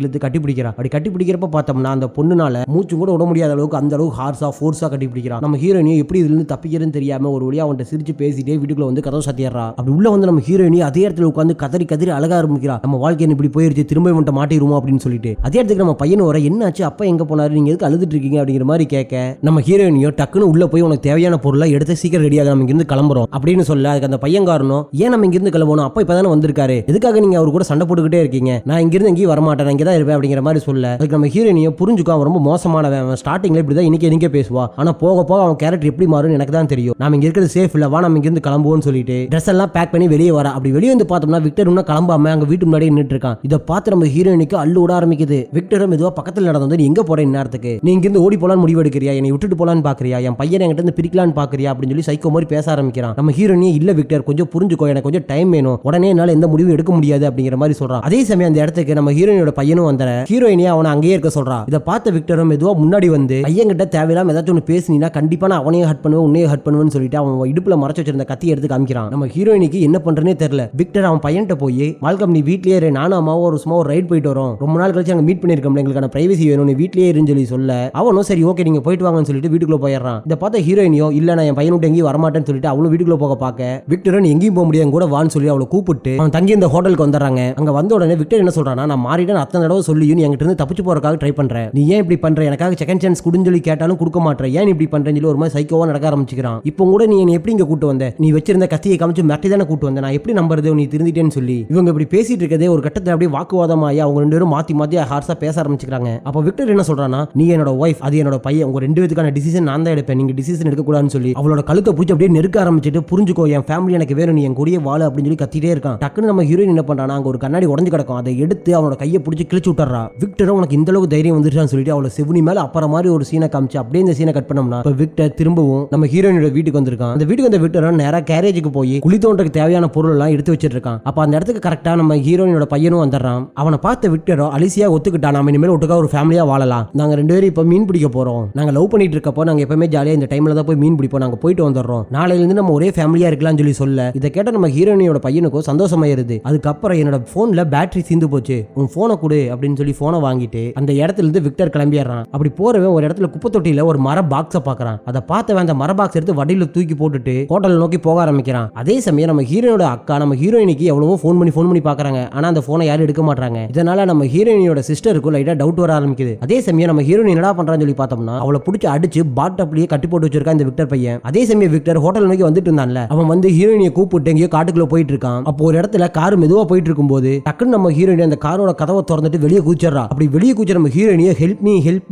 இழுத்து கட்டி பிடிக்கிறா. அப்படி கட்டி பிடிக்கிறப்ப பார்த்தோம்னா அந்த பொண்ணுனால மூச்சு கூட விட முடியாத அளவுக்கு அந்த அளவுக்கு ஹார்ஸா ஃபோர்ஸா கட்டி பிடிக்கிறான். நம்ம ஹீரோயினியும் எப்படி இதுல இருந்து தப்பிக்கிறதுன்னு தெரியாம ஒரு வழியா அவன்கிட்ட சிரிச்சு பேசிட்டே வீட்டுக்குள்ள வந்து கதவு சாத்திடுறா. அப்படி உள்ள வந்து நம்ம ஹீரோயினி அதே இடத்துல உட்காந்து கதறி கதறி அழக ஆரம்பிக்கிறா. நம்ம வாழ்க்கை இப்படி போயிருச்சு, திரும்ப இவன்ட்ட மாட்டிடுவோம் அப்படின்னு சொல்லிட்டு. அதே இடத்துக்கு நம்ம பையன் வர என்னாச்சு, அப்பா எங்க போனாரு, நீங்க எதுக்கு அழுதுட்டு இருக்கீங்க அப்படிங்கிற மாதிரி கேட்க நம்ம ஹீரோயினியோ டக்குன்னு உள்ள போய் உனக்கு தேவையான பொருளை எடுத்து சீக்கிரம் ரெடியாக நம்ம இங்கிருந்து கிளம்புறோம் அப்படின்னு சொல்ல அதுக்கு அந்த பையன் காரணம் ஏன் நம்ம இங்கிருந்து கிளம்பணும், அப்பா இப்பதானே வந்திருக்காரு, எதுக்காக நீங்க அவர் கூட சண்டை போட்டுக்கிட்டே இருக்கீங்க, நான் இங்கிருந்து எங்கேயும் வரமாட்டேன், இங்கே தான் இருப்பேன் அப்படிங்கிற மாதிரி சொல்ல அதுக்கு நம்ம ஹீரோயினியோ புரிஞ்சுக்கோ அவன் ரொம்ப மோசமானவன், அவன் ஸ்டார்டிங்ல இப்படிதான் இன்னைக்கு பேசுவா, ஆனா போக போக அவன் கேரக்டர் எப்படி மாறும் எனக்கு தான் தெரியும், நாம இங்க இருக்கிறது சேஃப் இல்ல, வா நம்ம இங்கிருந்து கிளம்புவோம்னு சொல்லிட்டு ட்ரெஸ் எல்லாம் பேக் பண்ணி வெளியே வர. அப்படி வெளியே வந்து பார்த்தோம்னா விக்டர் இன்னும் கிளம்பாம அங்க வீட்டு முன்னாடி நின்னுட்டு இருக்கான். இதை பார்த்து நம்ம ஹீரோயினுக்கு அள்ளு விட ஆரம்பிக்குது. விக்டரும் மெதுவா பக்கத்தில் நடந்து வந்து நீ எங்க போற நேரத்துக்கு, நீ இங்கிருந்து ஓடி போலான்னு முடிவு எடுக்கிறியா, என்னை விட்டுட்டு போலான்னு பாக்குறியா, என் பையனை என்கிட்ட இருந்து பிரிக்கலான்னு பாக்குறியா அப்படின்னு சொல்லி சைக்கோ மாதிரி பேச ஆரம்பிக்கிறான். நம்ம ஹீரோயினே இல்ல விக்டர் கொஞ்சம் புரிஞ்சுக்கோ, எனக்கு கொஞ்சம் டைம் வேணும், உடனே என்னால எந்த முடிவும் எடுக்க முடியாது அப்படிங்கிற மாதிரி சொல்றான். அதே சமயம் அந்த இடத்துக்கு நம்ம ஹீரோயினோட பையனும் வந்த ஹீரோயினியா அவனை அங்கேயே இருக்க சொல்றான். இதை பார்த்த விக்டரும் மெதுவா முன்னாடி வந்து பையன்கிட்ட தேவையில்லாம ஏதாச்சும் ஒன்று பேசினா கண்டிப்பா நான் அவனையும் ஹட் பண்ணுவேன் உன்னையும் ஹட் பண்ணுவேன்னு சொல்லிட்டு அவன் இடுப்புல மறைச்சு வச்சிருந்த கத்தி எடுத்து காமிக்கிறான். நம்ம ஹீரோயினிக்கு என்ன பண்றனே தெரியல. விக்டர் அவன் பையன்கிட்ட போய் மால்கம் நீ வீட்லயே இரு, நானும் அம்மாவும் ஒரு சும்மா ஒரு ரைட் போயிட்டு வரோம், ரொம்ப நாள் கழிச்சு அங்க மீட் பண்ணிருக்கோம், எங்களுக்கான பிரைவசி வேணும், நீ வீட்லயே இருன்னு சொல்லி சொல்ல அவனும் சரி ஓகே நீங்க போயிட்டு வாங்கன்னு சொல்லிட்டு வீட்டுக்குள்ள போயிடுறான். இதை பார்த்த ஹீரோயினியோ இல்ல நான் என் பையன் விட்டு எங்கேயும் வரமாட்டேன்னு சொல்லிட்டு அவளும் வீட்டுக்குள்ள போக பார்க்க விக்டரும் எங்கேயும் போக முடியாது கூட வான்னு சொல்லி அவளை கூப்பிட்டு அவன் தங்கி இந்த ஹோட்டலுக்கு வந்துடுறாங்க. அங்க வந்த உடனே விக்டர் என்ன சொல்றானா, நான் மாறிட்டேன் அத்தனை தடவை சொல்லியும் நீ என்கிட்ட இருந்து தப்பிச்சு போறதுக்காக ட்ரை பண்றேன், நீ ஏன் இப்படி பண்ற, எனக்காக செகண்ட் சான்ஸ் கொடுன்னு சொல்லி கேட்டாலும் கொடுக்க மாட்டேன், ஏன் இப்படி பண்றேன்னு சொல்லி ஒரு மாதிரி சைக்கோவா நடக்க ஆரம்பிச்சுக்கிறான். இப்போ கூட நீ என்ன எப்படி இங்க கூட்டு வந்த, நீ வச்சிருந்த கத்தியை காமிச்சு மிரட்டி தானே கூட்டு வந்த, நான் எப்படி நம்புறது நீ திருந்திட்டேன்னு சொல்லி இவங்க இப்படி பேசிட்டு இருக்கதே ஒரு கட்டத்தில் அப்படியே வாக்குவாதமாயி அவங்க ரெண்டு பேரும் மாத்தி மாத்தி ஹார்ஸா பேச ஆரம்பிச்சுக்கிறாங்க. அப்ப விக்டர் என்ன சொல்றானா, நீ என்னோட ஒய்ஃப், அது என்னோட பையன், உங்க ரெண்டு பேத்துக்கான டிசிஷன் நான் தான் எடுப்பேன், நீங்க டிசிஷன் எடுக்க கூடாதுன்னு சொல்லி அவளோட கழுத்தை பூச்சி அப்படியே நெருக்க ஆரம்பிச்சுட்டு புரிஞ்சுக்கோ என் ஃபேமிலி எனக்கு வேணும், நீ என் கூடயே வாழ அப்படின்னு சொல்லி கத்திட்டே இருக்கான். டக்குன்னு நம்ம ஹீரோயின் என்ன பண்றானா, அங்க ஒரு கண்ணாடி உடஞ்சு கிடக்கும், அதை எடுத்து அவனோட கையை பிடிச்சி கிழிச்சு விட்டுறா. விக்டர் உனக்கு இந்த அளவுக்கு தைரியம் வந்துருச்சான்னு சொல்லிட்டு அவளை செவுனி மேல அப்புறம் மாதிரி ஒரு சீனை காமிச்சு அப்படியே இந்த சீனை கட் பண்ணோம்னா இப்ப விக்டர் திரும்பவும் நம்ம ஹீரோயினோட வீட்டுக்கு வந்திருக்கான். அந்த வீட்டுக்கு வந்த விக்டர் நேரா கேரேஜுக்கு போய் குழி தோன்றதுக்கு தேவையான பொருள் எல்லாம் எடுத்து வச்சிட்டு இருக்கான். அப்ப அந்த இடத்துக்கு கரெக்டா நம்ம ஹீரோயினோட பையனும் வந்துடுறான். அவனை பார்த்த விக்டரோ அலிசியா ஒத்துக்கிட்டா, நாம இனிமேல் ஒட்டுக்கா ஒரு ஃபேமிலியா வாழலாம், நாங்க ரெண்டு பேரும் இப்ப மீன் பிடிக்க போறோம், நாங்க லவ் பண்ணிட்டு இருக்கப்போ நாங்க எப்பவுமே ஜாலியா இந்த டைம்ல தான் போய் மீன் பிடிப்போம், நாங்க போயிட்டு வந்துடுறோம், நாளையில இருந்து நம்ம ஒரே ஃபேமிலியா இருக்கலாம்னு சொல்லி சொல்ல இதை கேட்ட நம்ம ஹீரோயினோட பையனுக்கும் சந்தோஷமாயிருது. அதுக்கப்புறம் என்னோட போன்ல பேட்டரி தீந்து போச்சு, உன் போனை கொடு அப்படின்னு சொல்லி போனை வாங்கிட்டு அந்த இடத்துல இருந்து விக்டர் கிளம்பிடுறான். அப்படி போறவன் ஒரு இடத்துல குப்பை தொட்டியில ஒரு மர பாக்ஸை பாக்குறான். அதை பார்த்தவன் அந்த மர பாக்ஸ் எடுத்து வண்டியில தூக்கி போட்டுட்டு ஹோட்டல் நோக்கி போக ஆரம்பிக்கிறான். அதே சமயம் நம்ம ஹீரோனோட அக்கா நம்ம ஹீரோயினிக்கு எவ்வளவோ ஃபோன் பண்ணி பாக்குறாங்க, ஆனா அந்த போனை யாரும் எடுக்க மாட்டாங்க. இதனால நம்ம ஹீரோயினோட சிஸ்டருக்கு லைட்டா டவுட் வர ஆரம்பிக்குது. அதே சமயம் நம்ம ஹீரோயின் என்னடா பண்றான்னு சொல்லி பார்த்தோம்னா அவளை பிடிச்சி அடிச்சு பாட்டப்லயே கட்டி போட்டு வச்சிருக்கான் இந்த விக்டர் பையன். அதே சமயம் விக்டர் ஹோட்டல் நோக்கி வந்துட்டு இருந்தான்ல, அவன் வந்து ஹீரோயினியை கூப்பிட்டு எங்கேயோ காட்டுக்குள்ள போயிட்டு இருக்கான். அப்போ ஒரு இடத்துல கார் மெதுவா போயிட்டு இருக்கும்போது டக்குன்னு நம்ம ஹீரோயின் அந்த காரோட கதவை திறந்துட்டு வெளியே கூச்சிடுறா. அப்படி வெளியே கூச்ச நம்ம ஹீரோயினியை ஹெல்ப்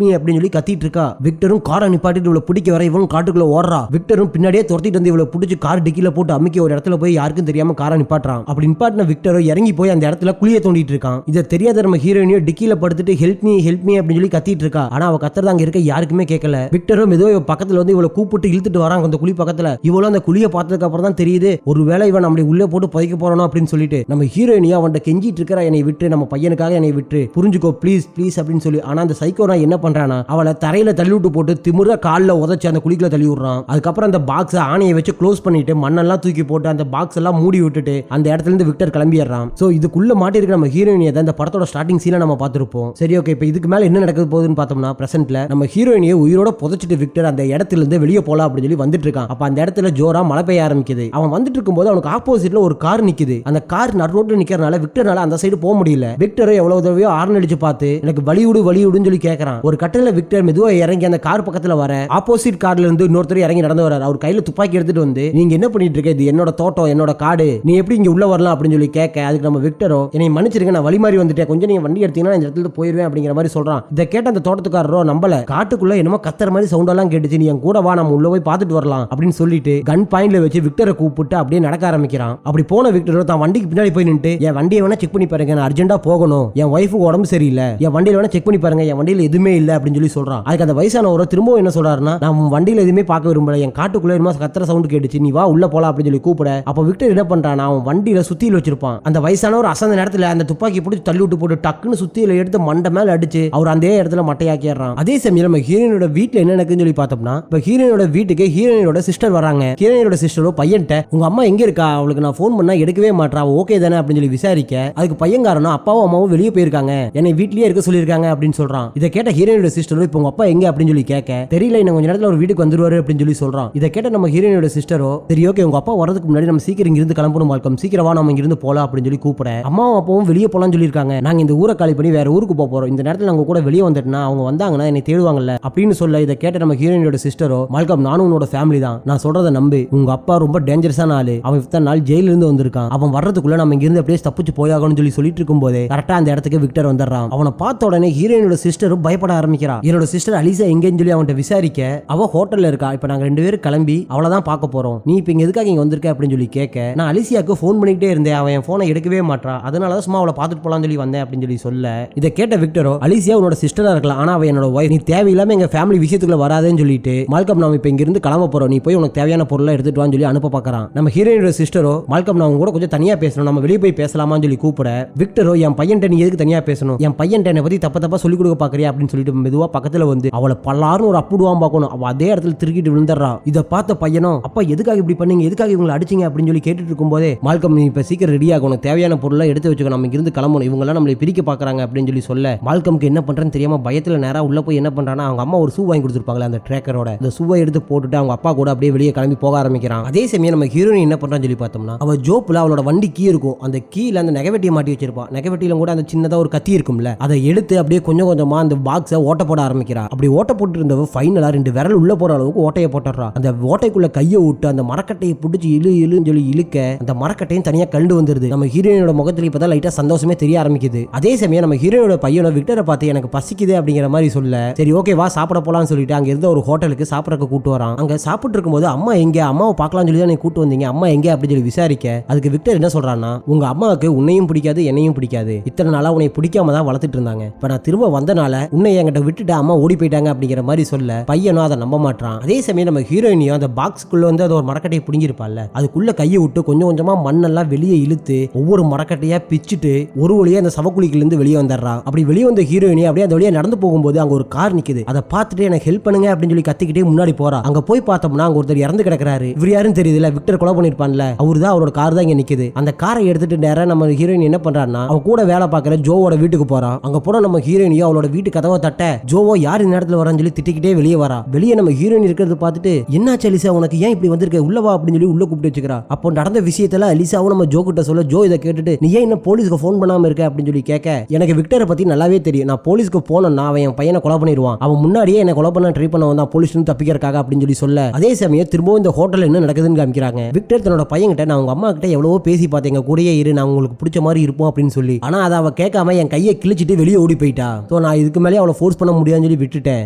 மீ அப்படின்னு சொல்லி கத்திட்டு இருக்கா. விக்டரும் காரை நிப்பாட்டிட்டு இவளை பிடிக்க வர இவன் காட்டுக்குள்ள ஓடுறா. விக்டரும் பின்னாடியே துரத்திட்டு வந்து இவளை பிடிச்சி கார் டிக்கில போட்டு அமுக்கி ஒரு இடத்துல போய் யாருக்கும் தெரியாம காரை நிப்பாட்டுறான். அப்படி நிப்பாட்டின விக்டரும் இறங்கி போய் அந்த இடத்துல குழிய தோண்டிட்டு இருக்கான். இதை தெரியாத நம்ம ஹீரோயினியோ டிக்கில படுத்துட்டு ஹெல்ப் மீ அப்படின்னு சொல்லி கத்திட்டு இருக்கா. ஆனா அவ கத்துறது அங்க இருக்க யாருக்குமே கேட்கல. விக்டரும் மெதுவா இவ பக்கத்துல வந்து இவளை கூப்பிட்டு இழுத்துட்டு வராங்க அந்த குழி பக்கத்துல. இவ்வளவு அந்த குழியை பார்த்ததுக்கு அப்புறம் தான் தெரியுது ஒருவேளை இவன் நம்மளை உள்ளே போட்டு புதைக்க போறானோ அப்படின்னு சொல்லிட்டு நம்ம ஹீரோயினியா அவன்கிட்ட கெஞ்சிட்டு இருக்கிற, என்னை விட்டு நம்ம பையனுக்காக என்னை விட்டு புரிஞ்சுக்கோ ப்ளீஸ் ப்ளீஸ் அப்படின்னு சொல்லி. ஆனா அந்த சைக்கோனா என்ன பண்றானா, அவளை தரையில தள்ளி விட்டு போட்டு திமுற காலில் உதச்சு அந்த குழிக்குள்ள தள்ளி விடுறான். அதுக்கப்புறம் அந்த பாக்ஸ் ஆணையை வச்சு க்ளோஸ் பண்ணிட்டு மண்ணெல்லாம் தூக்கி போட்டு அந்த பாக்ஸ் எல்லாம் மூடி விட்டுட்டு அந்த இடத்துல இருந்து விக்டர் கிளம்பிடுறான். சோ இதுக்குள்ள மாட்டி இருக்கிற நம்ம ஹீரோயினியை தான் இந்த படத்தோட ஸ்டார்டிங் சீனை நம்ம பார்த்திருப்போம். சரி ஓகே, இப்போ இதுக்கு மேல என்ன நடக்குது போகுதுன்னு பார்த்தோம்னா பிரசன்ட்ல நம்ம ஹீரோயினியை உயிரோட புதைச்சிட்டு விக்டர் அந்த இடத்துல இருந்து வெளியே போலாம் அப்படின்னு சொல்லி வந்துட்டு இருக்கான். அப்ப அந்த இடத்துல ஜோரா மழை பெய்ய ஆரம்பிக்குது. அவன் வந்துட்டு இருக்கும்போது அவனுக்கு ஆப்போசிட்ல ஒரு கார் நிக்குது. அந்த கார் நடு ரோட்ல நிக்கிறனால விக்டர்னால அந்த சைடு போக முடியல. விக்டர் எவ்வளவு தடவையோ ஹார்ன் அடிச்சு பார்த்து எனக்கு வலியுடுன்னு சொல்லி கேட்கறான். ஒரு கட்டத்துல விக்டர் மெதுவா இறங்கி அந்த கார் பக்கத்துல வர ஆப்போசிட் கார்ல இருந்து இன்னொருத்தர் இறங்கி நடந்து வர்றாரு. அவர் கையில துப்பாக்கி எடுத்துட்டு வந்து நீங்க என்ன பண்ணிட்டு இருக்க, இது என்னோட தோட்டம் என்னோட காடு, நீ எப்படி இங்க உள்ள வரலாம் அப்படின்னு சொல்லி கேட்க அதுக்கு நம்ம விக்டரோ என்னை மன்னிச்சிருங்க நான் வழி மாறி வந்துட்டேன், கொஞ்சம் நீங்க வண்டி எடுத்தீங்கன்னா இந்த இடத்துல போயிருவேன் அப்படிங்கிற மாதிரி சொல்றான். இதை கேட்ட அந்த தோட்டத்துக்காரரோ நம்பல, காட்டுக்குள்ள என்னமோ கத்துற மாதிரி சவுண்ட் எல்லாம் கேட்டுச்சு, நீ என் கூட வா நம்ம உள்ள போய் பார்த்துட்டு வரலாம் அப்படின்னு சொல்லிட்டு கன் பாயிண்ட்ல வச்சு விக்டரை கூப்பிட்டு அப்படியே நடக்க ஆரம்பிக்கிறான். அப்படி போன விக்டரோ தான் வண்டிக்கு பின்னாடி போய் நின்று என் வண்டியை வேணா செக் பண்ணி பாருங்க, நான் அர்ஜென்ட்டா போகணும், என் ஒய்ஃபுக்கு உடம்பு சரியில்லை, என் வண்டியில வேணா செக் பண்ணி பாருங்க, என் வண்டியில எதுவுமே இல்லை அப்படின்னு சொல்லி சொல்றான். அதுக்கு அந்த வயசானவரோ திரும்பவும் என்ன சொல்றாருன்னா, நான் வண்டியில எதுவுமே பார்க்க விரும்பல, என் காட்டுக்குள்ள என்னமோ கத்துற சவுண்ட் கேட்டுச்சு, நீ வா உள்ள போலாம் அப்படின்னு சொல்லி கூப்பிட அப்ப விக்டர் என்ன பண்றான், அவன் வண்டியில சுத்தியில் வச்சிருப்பான். அந்த வயசானவர் அசந்த நேரத்துல அந்த துப்பாக்கி பிடிச்சி தள்ளி விட்டு போட்டு டக்குன்னு சுத்தியில எடுத்து மண்டை மேல அடிச்சு அவர் அந்த இடத்துல மட்டையாக்கிடுறான். அதே சமயம் நம்ம ஹீரோயினோட வீட்டுல என்ன நடக்குன்னு சொல்லி பார்த்தோம்னா இப்ப ஹீரோயினோட வீட்டுக்கு ஹீரோயினோட சிஸ்டர் வராங்க. ஹீரோயினோட சிஸ்டரோ பையன்ட்ட உங்க அம்மா எங்க இருக்கா, அவளுக்கு நான் போன் பண்ணா எடுக்கவே மாட்டா, ஓகே தானே அப்படின்னு சொல்லி விசாரிக்க விசாரிக்க அதுக்கு பையன்காரனும் அப்பாவும் அம்மாவும் வெளியே போயிருக்காங்க, என்னை வீட்லயே இருக்க சொல்லியிருக்காங்க அப்படின்னு சொல்றான். இதை கேட்ட ஹீரோயினோட சிஸ்டரும் இப்போ உங்க அப்பா எங்க அப்படின்னு சொல்லி கேட்க, தெரியல இன்னும் கொஞ்ச நேரத்துல ஒரு வீட்டுக்கு வந்துருவாரு அப்படின்னு சொல்லி சொல்றான். இதை கேட்ட நம்ம ஹீரோயினோட சிஸ்டரோ, சரி ஓகே உங்க அப்பா வரதுக்கு முன்னாடி நம்ம சீக்கிரம் இங்கிருந்து கிளம்பணும் மால்கம், சீக்கிரமா நம்ம இங்கிருந்து போலாம் அப்படின்னு சொல்லி கூப்பிட, அம்மாவும் அப்பாவும் வெளியே போலாம்னு சொல்லியிருக்காங்க, நாங்க இந்த ஊரை காலி பண்ணி வேற ஊருக்கு போறோம், இந்த நேரத்துல நாங்க கூட வெளியே வந்துட்டுனா அவங்க வந்தாங்கன்னா என்னை தேடுவாங்கல்ல அப்படின்னு சொல்ல, இதை கேட்ட நம்ம ஹீரோயினோட சிஸ்டரோ, மால்கம் நானும் உன்னோட ஃபேமிலி தான், நான் சொல்றதை நம்பு, உங்க அப்பா ரொம்ப டேஞ்சரஸான ஆளு, அவன் இத்தனை நாள் ஜெயில இருந்து வந்திருக்கான், அவன் வர்றதுக்குள்ள நம்ம இங்கிருந்து அப்படியே தப்பிச்சு போயாகணும்னு சொல்லி சொல்லிட்டு இருக்கும் போதே கரெக்டா அந்த இடத்துக்கு விக்டர் வந்துடுறான். அவனை பார்த்த உடனே ஹீரோயினோட சிஸ்டரும் பயப்பட ஆரம்பிக்கிறா. என்னோட சிஸ்டர் அலிசா எங்கன்னு சொல்லி அவன்கிட்ட விசாரிக்க, அவ ஹோட்டல்ல இருக்கா, இப்ப நாங்க 2 பேரும் கிளம்பி அவளதான் பார்க்க போறோம், நீ இப்ப இங்க எதுக்காக இங்க வந்திருக்க அப்படின்னு சொல்லி கேட்க, நான் அலிசியாக்கு ஃபோன் பண்ணிக்கிட்டே இருந்தேன், அவன் என் போனை எடுக்கவே மாட்டான், அதனாலதான் சும்மா அவளை பார்த்துட்டு போலாம்னு சொல்லி வந்தேன் அப்படின்னு சொல்லி சொல்ல, இதை கேட்ட விக்டரோ, அலிசியா உன்னோட சிஸ்டரா இருக்கலாம், ஆனா அவ என்னோட வைஃப், நீ தேவையில்லாம எங்க ஃபேமிலி விஷயத்துக்குள்ள வராதேன்னு சொல்லிட்டு மால்கம் நாம இப்ப இங்க இருந்து கிளம்ப போறோம், நீ போய் உனக்கு தேவையான பொருளை எடுத்துட்டு வான்னு சொல்லி அனுப்ப பார்க்கறான். நம்ம ஹீரோயினோட சிஸ்டரோ, மால்கம் நான் கூட கொஞ்சம் தனியா பேசணும், நம்ம வெளியே போய் பேசலாமான்னு சொல்லி கூப்பிட, விக்டரோ என் பையன்ட்ட நீ எதுக்கு தனியா பேசணும், என் பையன்ட்ட என்னை பத்தி தப்பா சொல்லி கொடுக்க பாக்குறியா அப்படின்னு சொல்லிட்டு மெதுவா பக்கத்துல வந்து அவளை பல்லாரும் ஒரு அப்புடுவான் பார்க்கணும், அவ அதே இடத்துல திருக்கிட்டு விழுந்துடுறான். இதை பார்த்த பையனும், அப்பா எதுக்காக இப்படி பண்ணீங்க, எதுக்காக இவங்களை அடிச்சீங்க அப்படின்னு சொல்லி கேட்டுட்டு இருக்கும் போதே, மால்கம் நீ இப்ப சீக்கிரம் ரெடி ஆகணும், தேவையான பொருளை எடுத்து வச்சுக்கோ, நம்ம இங்கிருந்து கிளம்பணும், இவங்க எல்லாம் நம்மளை பிரிக்க பாக்குறாங்க அப்படின்னு சொல்லி சொல்ல, மால்கம்க்கு என்ன பண்றேன்னு தெரியாம பயத்துல நேரா உள்ள போய் என்ன பண்றானா, அவங்க அம்மா ஒரு ஷூ வாங்கி கொடுத்துருப்பாங்களே அந்த ட்ரேக்கரோட, அந்த ஷூவை எடுத்து போட்டுட்டு அவங்க அப்பா கூட அப்படியே வெளியே கிளம்பி போக ஆரம்பிக்கிறான். அதே சமயம் நம்ம ஹீரோயின் என்ன பண்றான்னு சொல்லி பார்த்தோம்னா, அவ ஜோப்ல அவளோட வண்டி கீ இருக்கும், அந்த கீழ அந்த நெகவெட்டியை மாட்டி வச்சிருப்பா, நெகவெட்டியில கூட அந்த சின்னதா ஒரு கத்தி இருக்கும்ல, அதை எடுத்து அப்படியே கொஞ்சம் கொஞ்சமா அந்த பாக்ஸை ஓட்ட போட ஆரம்பிக்கிறா. அப்படி ஓட்ட போட்டு இருந்தவ ஃபைனலா 2 விரல் உள்ள போற அளவுக்கு ஓட்டையை போட்டுறா. அந்த ஓட்டைக்குள்ள கையை விட்டு அந்த மரக்கட்டையை பிடிச்சி இழுன்னு சொல்லி இழுக்க அந்த மரக்கட்டையும் தனியா கண்டு வந்துருது. நம்ம ஹீரோயினோட முகத்துல இப்பதான் லைட்டா சந்தோஷமே தெரிய ஆரம்பிக்குது. அதே சமயம் நம்ம ஹீரோயினோட பையனோட விக்டரை பார்த்து எனக்கு பசிக்குது அப்படிங்கிற மாதிரி சொல்ல, சரி ஓகே வா சாப்பிட போலாம்னு சொல்லிட்டு அங்க இருந்த ஒரு ஹோட்டலுக்கு சாப்பிடறதுக்கு கூட்டு வரான். அங்க சாப்பிட்டு இருக்கும்போது அம்மா எங்க, அம்மாவை பார்க்கலாம்னு சொல்லி தான் கூட்டு வந்தீங்க, அம்மா எங்க அப்படின்னு சொல்லி விசாரிக்க, அதுக்கு விக்டர் என்ன சொல்றான்னா, உங்க அம்மாவுக்கு உன்னையும் பிடிக்காது என்னையும் பிடிக்காது, இத்தனை நாளா உன்னை பிடிக்காம தான் வளர்த்துட்டு இருந்தாங்க, இப்ப நான் திரும்ப வந்தனால உன்னை என்கிட்ட விட்டுட்டு அம்மா ஓடி போயிட்டாங்க அப்படிங்கிற மாதிரி சொல்ல, பையனும் அதை நம்ப மாட்டான். அதே சமயம் நம்ம ஹீரோயினியும் அந்த பாக்ஸ்க்குள்ள வந்து அது ஒரு மரக்கட்டையை பிடிங்கிருப்பாள்ல, அதுக்குள்ள கையை விட்டு கொஞ்சம் கொஞ்சமா மண்ணெல்லாம் வெளியே இழுத்து ஒவ்வொரு மரக்கட்டையா பிச்சுட்டு ஒரு வழியா அந்த சவக்குழிக்குள்ள இருந்து வெளியே வந்துடுறான். அப்படி வெளியே வந்த ஹீரோயினி அப்படியே அந்த வழியா நடந்து போகும்போது அங்க ஒரு கார் நிக்குது, அதை பார்த்துட்டு எனக்கு ஹெல்ப் பண்ணுங்க அப்படின்னு சொல்லி கத்திக்கிட்டே முன்னாடி போறா. அங்க போய் பார்த்தோம்னா அங்க ஒருத்தர் இறந்து கிடக்குறாரு. இவர் யாரும் தெரியுதுல, விக்டர் கொலை பண்ணிருப்பான்ல, அவரு தான், அவரோட கார் தான் இங்க நிக்குது. அந்த காரை எடுத்துட்டு நேரா நம்ம ஹீரோயின் என்ன பண்றான்னா, அவ கூட வேலை பார்க்கற ஜோவோட வீட்டுக்கு போறான். அங்க போன நம்ம ஹீரோயினியோ அவளோட வீட்டு கதவை தட்ட, ஜோவோ யார் இந்த நேரத்துல வரான்னு சொல்லி திட்டிக்கிட்டே வெளியே வரா. வெளியே நம்ம ஹீரோயின் இருக்கிறது பார்த்துட்டு, என்னாச்சு அலிசா உனக்கு ஏன் இப்படி வந்திருக்க, உள்ளவா அப்படின்னு சொல்லி உள்ள கூப்பிட்டு வச்சுக்கிறா. அப்போ நடந்த விஷயத்தெல்லாம் அலிசாவும் நம்ம ஜோ கிட்ட சொல்ல, ஜோ இதை கேட்டுட்டு நீ ஏன் இன்னும் போலீஸ்க்கு ஃபோன் பண்ணாம இருக்க அப்படின்னு சொல்லி கேட்க, எனக்கு விக்டரை பத்தி நல்லாவே தெரியும், நான் போலீஸ்க்கு போனேன்னா அவன் என் பையனை கொலை பண்ணிடுவான், அவன் முன்னாடியே என்ன கொலை பண்ண ட்ரை பண்ண வந்தான் போலீஸ் தப்பிக்கிறக்காக அப்படின்னு சொல்லி சொல்ல, அதே சமயம் திரும்பவும் இந்த ஹோட்டல் என்ன நடக்குதுன்னு காமிக்கிறாங்க. விக்டர் தன்னோட பையன்கிட்ட, நான் உங்க அம்மா கிட்ட எவ்வளவோ பேசி பார்த்தேங்க, கூடயே இரு, நான் உங்களுக்கு பிடிச்ச மாதிரி இருப்போம் அப்படின்னு சொல்லி, ஆனா அதை அவ கேட்காம என் கையை கிழிச்சிட்டு வெளியே ஓடி போயிட்டா. ஸோ நான் இதுக்கு மேலே அவளை ஃபோர்ஸ் பண்ண முடியாதுன்னு சொல்லி விட்டுட்டேன்,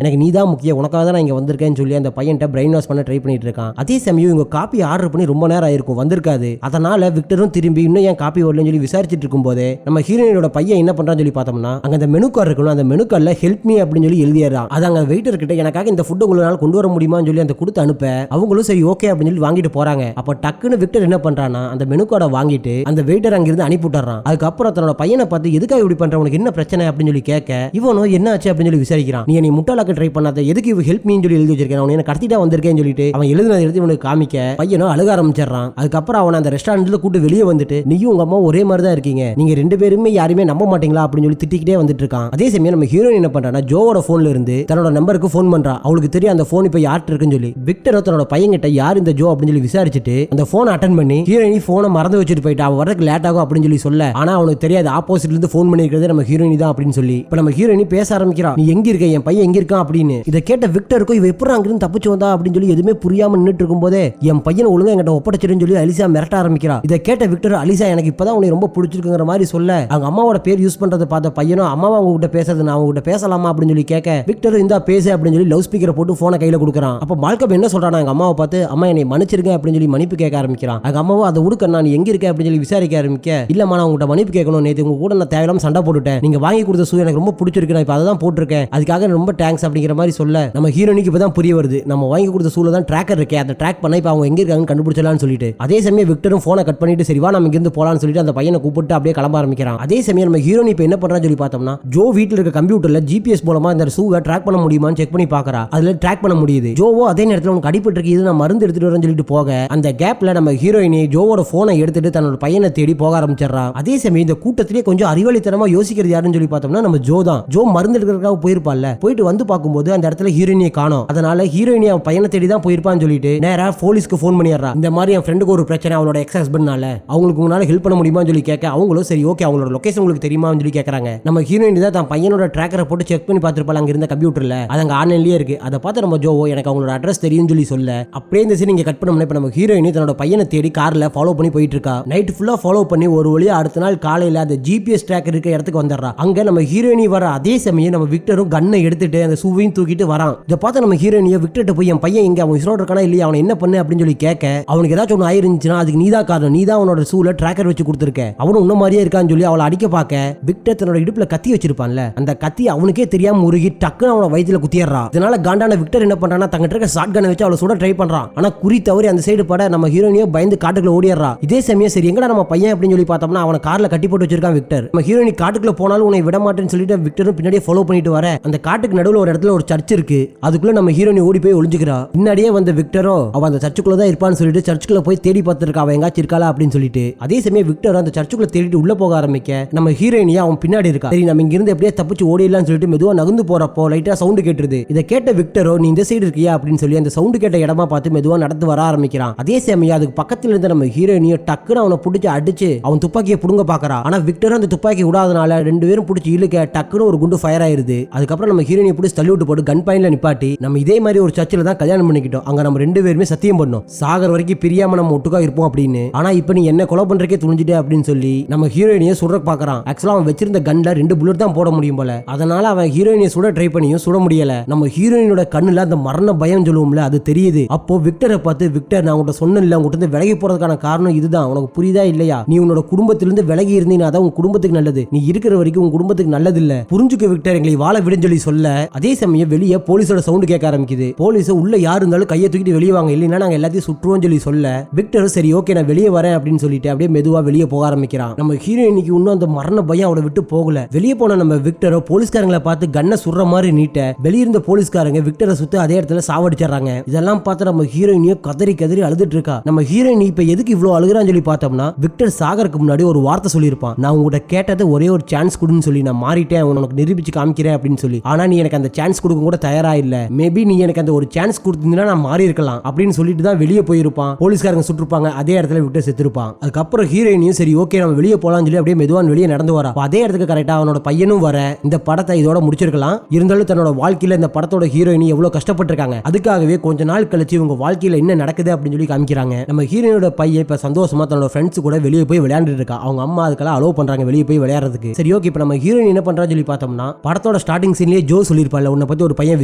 எனக்கு நீ தான் முக்கியம், உனக்காக தான் நான் இங்க வந்திருக்கேன்னு சொல்லி அந்த பையன்கிட்ட பிரெயின் வாஷ் பண்ண ட்ரை பண்ணிட்டு இருக்கான். அதே சமயம் இவங்க காப்பி ஆர்டர் பண்ணி ரொம்ப நேரம் ஆயிருக்கும், வந்திருக்காது. அதனால விக்டரும் திரும்பி இன்னும் ஏன் காப்பி வரலன்னு சொல்லி விசாரிச்சுட்டு இருக்கும் போதே நம்ம ஹீரோயினோட பையன் என்ன பண்றான்னு சொல்லி பார்த்தோம்னா, அங்க அந்த மெனு கார்டு இருக்கணும், அந்த மெனு கார்டில் ஹெல்ப் மீ அப்படின்னு சொல்லி எழுதிடுறான். அது அங்க வெயிட்டர் கிட்ட எனக்காக இந்த ஃபுட் உங்களால கொண்டு வர முடியுமான்னு சொல்லி அந்த கொடுத்து அனுப்ப, அவங்களும் சரி ஓகே அப்படின்னு சொல்லி வாங்கிட்டு போறாங்க. அப்ப டக்குன்னு விக்டர் என்ன பண்றானா, அந்த மெனு கார்டை வாங்கிட்டு அந்த வெயிட்டர் அங்கிருந்து அனுப்பி விட்டுறான். அதுக்கப்புறம் தன்னோட பையனை பார்த்து எதுக்காக இப்படி பண்ற, உனக்கு என்ன பிரச்சனை அப்படின்னு சொல்லி கேட்க, இவனும் என்ன ஆச்சு அப்படின்னு சொல்லி விசாரிக்கிறான். நீ என்னை முட்டாளாக்க ட்ரை பண்ணாத, எதுக்கு இவ ஹெல்ப் மீன்னு சொல்லி எழுதி வச்சிருக்கேன், அவன் என்ன கடத்திட்டா வந்திருக்கேன்னு சொல்லிட்டு அவன் எழுதினதை எடுத்து இவனுக்கு காமிக்க, பையனும் அழுக ஆரம்பிச்சிடறான். அதுக்கப்புறம் அவன் அந்த ரெஸ்டாரண்ட்ல கூட்டு வெளியே வந்துட்டு, நீயும் உங்க அம்மா ஒரே மாதிரி தான் இருக்கீங்க, நீங்க 2 பேருமே யாருமே நம்ப மாட்டீங்களா அப்படின்னு சொல்லி திட்டிக்கிட்டே வந்துட்டு இருக்கான். அதே சமயம் நம்ம ஹீரோயின் என்ன பண்றானா, ஜோவோட போன்ல இருந்து தன்னோட நம்பருக்கு போன் பண்றா. அவளுக்கு தெரியும் அந்த போன் இப்ப யார்கிட்ட இருக்குன்னு சொல்லி. விக்டர் தன்னோட பையன்கிட்ட யார் இந்த ஜோ அப்படின்னு சொல்லி விசாரிச்சுட்டு அந்த போனை அட்டன் பண்ணி, ஹீரோயினி போனை மறந்து வச்சுட்டு போயிட்டா, அவ வரதுக்கு லேட் ஆகும் அப்படின்னு சொல்லி சொல்ல, ஆனா அவனுக்கு தெரியாது ஆப்போசிட்ல இருந்து போன் பண்ணிருக்கிறது நம்ம ஹீரோயினி தான் அப்படின்னு சொல்லி. இப்ப நம்ம ஹீரோயினி பேச ஆரம்பிக்கிறா, நீ எங்க இருக்க, என் பையன் எங்க இருக்கான் அப்படின்னு. இதை கேட்ட விக்டருக்கும் இவ எப்படி அங்கிருந்து தப்பிச்சு வந்தா அப்படின்னு சொல்லி எதுவுமே புரியாம நின்னுட்டு இருக்கும் போதே, என் பையன் ஒழுங்கா என்கிட்ட ஒப்படைச்சிருன்னு சொல்லி அலிசா மிரட்ட ஆரம்பிக்கிறா. இதை கேட்ட விக்டர், அலிசா எனக்கு இப்பதான் உனக்கு ரொம்ப பிடிச்சிருக்குங்கிற மாதிரி சொல்ல, அவங்க அம்மாவோட பேர் யூஸ் பண்றதை பார்த்த பையனும், அம்மாவை அவங்க கிட்ட பேசுறது, நான் அவங்க கிட்ட பேசலாமா அப்படின்னு சொல்லி கேட்க, விக்டர் இந்த பேசு அப்படின்னு சொல்லி லவுட் ஸ்பீக்கரை போட்டு போனை கையில கொடுக்குறான். அப்ப மால்கம் என்ன சொல்றானா, எங்க அம்மாவை பார்த்து, அம்மா என்னை மன்னிச்சிருக்கேன் அப்படின்னு சொல்லி மன்னிப்பு கேட்க ஆரம்பிக்கிறான். அவங்க அம்மாவும் அதை உடுக்கண்ணா நீ எங்க இருக்க அப்படின்னு சொல்லி விசாரிக்க ஆரம்பிக்க, இல்லம்மா நான் உங்கள்கிட்ட மன்னிப்பு கேட்கணும், நேற்று உங்க கூட நான் தேவையில்லாம சண்டை போட்டுட்டேன், நீங்க வாங்கி கொடுத்த ஷூ எனக்கு ரொம்ப பிடிச்சிருக்கு, நான் இப்போ அதை தான் போட்டிருக்கேன், அதுக்காக ரொம்ப தேங்க்ஸ் அப்படிங்கிற மாதிரி சொல்ல, நம்ம ஹீரோனிக்கு இப்பதான் புரிய வருது, நம்ம வாங்கி கொடுத்த ஷூல தான் ட்ராக்கர் இருக்கே, அந்த ட்ராக் பண்ண இப்போ அவங்க எங்க இருக்காங்கன்னு கண்டுபிடிச்சலாம்னு சொல்லிட்டு. அதே சமயம் விக்டரும் போனை கட் பண்ணிட்டு, சரிவா நம்ம இங்கிருந்து போலான்னு சொல்லிட்டு அந்த பையனை கூப்பிட்டு அப்படியே கிளம்ப ஆரம்பிக்கிறான். அதே சமயம் நம்ம ஹீரோனி இப்போ என்ன பண்றான்னு சொல்லி பார்த்தோம்னா, ஜோ வீட்டில் இருக்க கம்ப்யூட்டர்ல ஜிபிஎஸ் மூலமா இந்த ஷூவை ட்ராக் பண்ண முடியுமான்னு செக் பண்ணி பார்க்கறா. அதுல ட்ராக் பண்ண முடியுது. ஜோவோ அதே நேரத்தில் உனக்கு அடிபட்டு இருக்கு, இது நான் மருந்து எடுத்துட்டு வரேன்னு சொல்லிட்டு போக, அந்த கேப்ல நம்ம ஹீரோயினி ஜோவோட போனை எடுத்துட்டு தன்னோட பையனை தேடி போக ஆரம்பிச்சு. ஆரம்பிச்சிடறா. அதே சமயம் இந்த கூட்டத்திலே கொஞ்சம் அறிவாளித்தனமா யோசிக்கிறது யாருன்னு சொல்லி பார்த்தோம்னா நம்ம ஜோ தான். ஜோ மருந்து எடுக்கிறதுக்காக போயிருப்பான்ல, போயிட்டு வந்து பார்க்கும்போது அந்த இடத்துல ஹீரோயினியை காணோம். அதனால ஹீரோயினி அவன் பையனை தேடி தான் போயிருப்பான்னு சொல்லிட்டு நேரா போலீஸ்க்கு ஃபோன் பண்ணிடுறா. இந்த மாதிரி என் ஃப்ரெண்டுக்கு ஒரு பிரச்சனை, அவனோட எக்ஸ் ஹஸ்பண்ட்னால அவங்களுக்கு முன்னால ஹெல்ப் பண்ண முடியுமான்னு சொல்லி கேட்க அவங்களும் சரி ஓகே அவங்களோட லொகேஷன் உங்களுக்கு தெரியுமான்னு சொல்லி கேட்கறாங்க. நம்ம ஹீரோயின் தான் தன் பையனோட ட்ராக்கரை போட்டு செக் பண்ணி பார்த்துருப்பாங்க அங்க இருந்த கம்ப்யூட்டர்ல, அது அங்க ஆன்லைன்லயே இருக்கு. அதை பார்த்து நம்ம ஜோவோ எனக்கு அவங்களோட அட்ரஸ் தெரியும் சொல்லி சொல்ல அப்படியே இந்த சீன் இங்க கட் பண்ணோம்னா இப்ப நம்ம ஹீரோயின் தன்னோட பையனை தேடி கார்ல ஃபாலோ பண்ணி போயிட்டு இருக்கா. நைட் ஃபுல்லா ஃபாலோ பண்ணி ஒரு வழியா அடுத்த நாள் காலையில அந்த ஜிபிஎஸ் ட்ராக்கர் இருக்க இடத்துக்கு வந்துடுறா. அங்க நம்ம ஹீரோயினி வர அதே சமயம் நம்ம விக்டரும் கன்னை எடுத்துட்டு அந்த சூவையும் தூக்கிட்டு வரான். இதை பார்த்து நம்ம ஹீரோயினியை விக்டர்ட்ட போய் என் பையன் எங்க அவன் உயிரோட இருக்கானா இல்லையா, அவனை என்ன பண்ணு அப்படின்னு சொல்லி கேட்க அவனுக்கு ஏதாச்சும் ஒன்று ஆயிருந்துச்சுன்னா அதுக்கு நீதான் காரணம், நீதான் அவனோட சூல ட்ராக்கர் வச்சு கொடுத்துருக்க, அவனும் உன்ன மாதிரியே இருக்கான்னு சொல்லி அவளை அடிக்க பார்க்க விக்டர் தன்னோட இடுப்புல கத்தி வச்சிருப்பான்ல அந்த கத்தி அவனுக்கே தெரியாம முருகி டக்குன்னு அவனை வயித்துல குத்திடுறா. இதனால காண்டான விக்டர் என்ன பண்றானா தங்கிட்ட இருக்க ஷாட் கன்னை வச்சு அவளை சுட ட்ரை பண்றான். ஆனா குறி தவறி அந்த சைடு பட நம்ம ஹீரோயினியோ பயந்து காட்டுக்குள்ள ஓடிடுறா. இதே சமயம் சரி எங்கடா நம்ம பையன் அப்படின்னு சொல்லி பார்த்தோம்னா அவனை கார்ல கட்டி போட்டு வச்சிருக்கான் விக்டர். நம்ம ஹீரோயினி காட்டுக்குள்ள போனாலும் உன்னை விட மாட்டேன்னு சொல்லிட்டு விக்டரும் பின்னாடியே ஃபாலோ பண்ணிட்டு வர அந்த காட்டுக்கு நடுவில் ஒரு இடத்துல ஒரு சர்ச் இருக்கு, அதுக்குள்ள நம்ம ஹீரோயினி ஓடி போய் ஒளிஞ்சுக்கிறா. பின்னாடியே வந்த விக்டரோ அவ அந்த சர்ச்சுக்குள்ள தான் இருப்பான்னு சொல்லிட்டு சர்ச்சுக்குள்ள போய் தேடி பார்த்துருக்கா அவன் எங்காச்சும் இருக்காளா அப்படின்னு சொல்லிட்டு. அதே சமயம் விக்டர் அந்த சர்ச்சுக்குள்ள தேடிட்டு உள்ள போக ஆரம்பிக்க நம்ம ஹீரோயினியா அவன் பின்னாடி இருக்கா. சரி நம்ம இங்க இருந்து எப்படியே தப்பிச்சு ஓடிடலாம்னு சொல்லிட்டு மெதுவா நகர்ந்து போறப்போ லைட்டா சவுண்ட் கேட்டுருது. இதை கேட்ட விக்டரோ நீ இந்த சைடு இருக்கியா அப்படின்னு சொல்லி அந்த சவுண்ட் கேட்ட இடமா பார்த்து மெதுவா நடந்து வர ஆரம்பிக்கிறான். அதே சமயம் அதுக்கு பக்கத்துல இருந்த நம்ம ஹீரோயினியோ டக்குன்னு அவனை பிடிச்சி அடிச்சு அவன் துப்பாக்கியை புடுங்க பாக்குறா. ஆனா விக்டர் அந்த துப்பாக்கி விடாதனால ரெண்டு பேரும் பிடிச்சி இழுக்க டக்குன்னு ஒரு குண்டு ஃபயர் ஆயிருது. அதுக்கப்புறம் நம்ம ஹீரோயினை பிடிச்சி தள்ளி விட்டு போட்டு கன் பாயிண்ட்ல நிப்பாட்டி நம்ம இதே மாதிரி ஒரு சர்ச்சில் தான் கல்யாணம் பண்ணிக்கிட்டோம், அங்க நம்ம ரெண்டு பேருமே சத்தியம் பண்ணோம் சாகர் வரைக்கும் பிரியாம நம்ம ஒட்டுக்கா இருப்போம் அப்படின்னு. ஆனா இப்ப நீ என்ன கொலை பண்றக்கே துணிஞ்சிட்டே அப்படின்னு சொல்லி நம்ம ஹீரோயினியை சுட பாக்குறான். ஆக்சுவலா அவன் வச்சிருந்த கன்ல 2 புல்லட் தான் போட முடியும் போல, அதனால அவன் ஹீரோயினியை சுட ட்ரை பண்ணியும் சுட முடியல. நம்ம ஹீரோயினோட கண்ணுல அந்த மரண பயம் சொல்லுவோம்ல அது தெரியுது. அப்போ விக்டரை பார்த்து விக்டர் நான் உங்கள்கிட்ட சொன்னேன்ல உங்ககிட்ட இருந்து விலகி போறதுக்கான காரணம் இதுதான், உனக்கு புரியுதா இல்லையா, நீ உன்னோட குடும்பத்திலிருந்து விலகி இருந்தீங்கன்னா அதான் உன் குடும்பத்துக்கு நல்லது, நீ இருக்கிற வரைக்கும் உன் குடும்பத்துக்கு நல்லது இல்ல, புரிஞ்சுக்க விக்டர் எங்களை வாழ விடுன்னு சொல்லி சொல்ல அதே சமயம் வெளியே போலீஸோட சவுண்ட் கேட்க ஆரம்பிக்குது. போலீஸ் உள்ள யாரு இருந்தாலும் கையை தூக்கிட்டு வெளியே வாங்க இல்லைன்னா நாங்க எல்லாத்தையும் சுற்றுவோம் சொல்லி சொல்ல விக்டர் சரி ஓகே நான் வெளியே வரேன் அப்படின்னு சொல்லிட்டு அப்படியே மெதுவா வெளியே போக ஆரம்பிக்கிறான். நம்ம ஹீரோயினிக்கு இன்னும் அந்த மரண பயம் அவளை விட்டு போகல. வெளியே போன நம்ம விக்டரோ போலீஸ்காரங்களை பார்த்து கண்ணை சுடுற மாதிரி நீட்ட வெளியிருந்த போலீஸ்காரங்க விக்டரை சுத்து அதே இடத்துல சாவடிச்சிடறாங்க. இதெல்லாம் பார்த்து நம்ம ஹீரோயினியோ கதறி கதறி அழுதுட்டு இருக்கா. நம்ம ஹீரோயினி இப்ப எதுக்கு இவ்வளவு அழுகுறான்னு சொல்லி பார்த்தோம்னா விக்டர் சாகருக்கு முன்னாடி ஒரு வார்த்தை சொல்லியிருப்பான், நான் உங்ககிட்ட கேட்டது ஒரே ஒரு சான்ஸ் கொடுன்னு சொல்லி நான் மாறிட்டேன் உனக்கு நிரூபிச்சு காமிக்கிறேன் அப்படின்னு சொல்லி, ஆனா நீ எனக்கு அந்த சான்ஸ் கொடுக்க கூட தயாரா இல்ல, மேபி நீ எனக்கு அந்த ஒரு சான்ஸ் கொடுத்தீங்கன்னா நான் மாறி இருக்கலாம் அப்படின்னு சொல்லிட்டு தான் வெளியே போயிருப்பான். போலீஸ்காரங்க சுட்டுருப்பாங்க, அதே இடத்துல விக்டர் செத்துருப்பான். அதுக்கப்புறம் ஹீரோயினியும் சரி ஓகே நம்ம வெளியே போலாம்னு சொல்லி அப்படியே மெதுவான் வெளியே நடந்து வரா. அதே இடத்துக்கு கரெக்டா அவனோட பையனும் வர இந்த படத்தை இதோட முடிச்சிருக்கலாம். இருந்தாலும் தன்னோட வாழ்க்கையில இந்த படத்தோட ஹீரோயினி எவ்வளவு கஷ்டப்பட்டிருக்காங்க, அதுக்காகவே கொஞ்ச நாள் கழிச்சு இவங்க வாழ்க்கையில என்ன நடக்குது அப்படின்னு சொல்லி காமிக்கிறாங்க. நம்ம ஹீரோயினோட பையன் இப்ப சந்தோஷமா தன்னோட ஃப்ரெண்ட்ஸ் கூட வெளியே போய் விளையாண்டுட்டு இருக்கா. அவங்க அம்மா அதுக்கெல்லாம் அலோவ் பண்றாங்க வெளியே போய் விளையாடுறதுக்கு. சரி ஓகே இப்ப நம்ம ஹீரோயின் என்ன பண்றான்னு சொல்லி பார்த்தோம்னா படத்தோட ஸ்டார்டிங் சீன்லயே ஜோ சொல்லிருப்பால உன்னை பத்தி ஒரு பையன்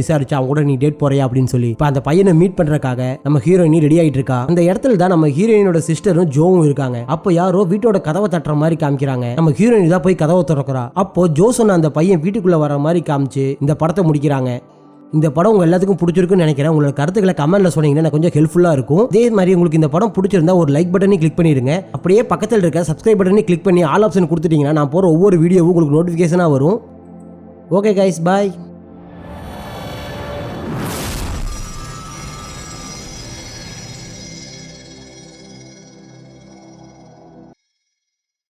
விசாரிச்சா அவங்க கூட நீ டேட் போறியா அப்படின்னு சொல்லி. இப்ப அந்த பையனை மீட் பண்றதுக்காக நம்ம ஹீரோயினி ரெடி ஆயிட்டு இருக்கா. அந்த இடத்துல தான் நம்ம ஹீரோயினோட சிஸ்டரும் ஜோவும் இருக்காங்க. அப்போ யாரோ வீட்டோட கதவை தட்டுற மாதிரி காமிக்கிறாங்க. நம்ம ஹீரோயின் தான் போய் கதவை திறக்கிறா. அப்போ ஜோ சொன்ன அந்த பையன் வீட்டுக்குள்ள வர மாதிரி காமிச்சு இந்த படத்தை முடிக்கிறாங்க. இந்த படம் உங்க எல்லாத்துக்கும் பிடிச்சிருக்குன்னு நினைக்கிறேன். உங்களோட கருத்துக்களை கமெண்ட்ல சொன்னீங்கன்னா கொஞ்சம் ஹெல்ப்ஃபுல்லா இருக்கும். அதே மாதிரி உங்களுக்கு இந்த படம் பிடிச்சிருந்தா ஒரு லைக் பட்டனை கிளிக் பண்ணிருங்க. அப்படியே பக்கத்தில் இருக்க சப்ஸ்கிரைப் பட்டனை கிளிக் பண்ணி ஆல் ஆப்ஷன் கொடுத்துட்டீங்கன்னா நான் போற ஒவ்வொரு வீடியோவும் உங்களுக்கு நோட்டிபிகேஷனா வரும். ஓகே கைஸ், பாய்.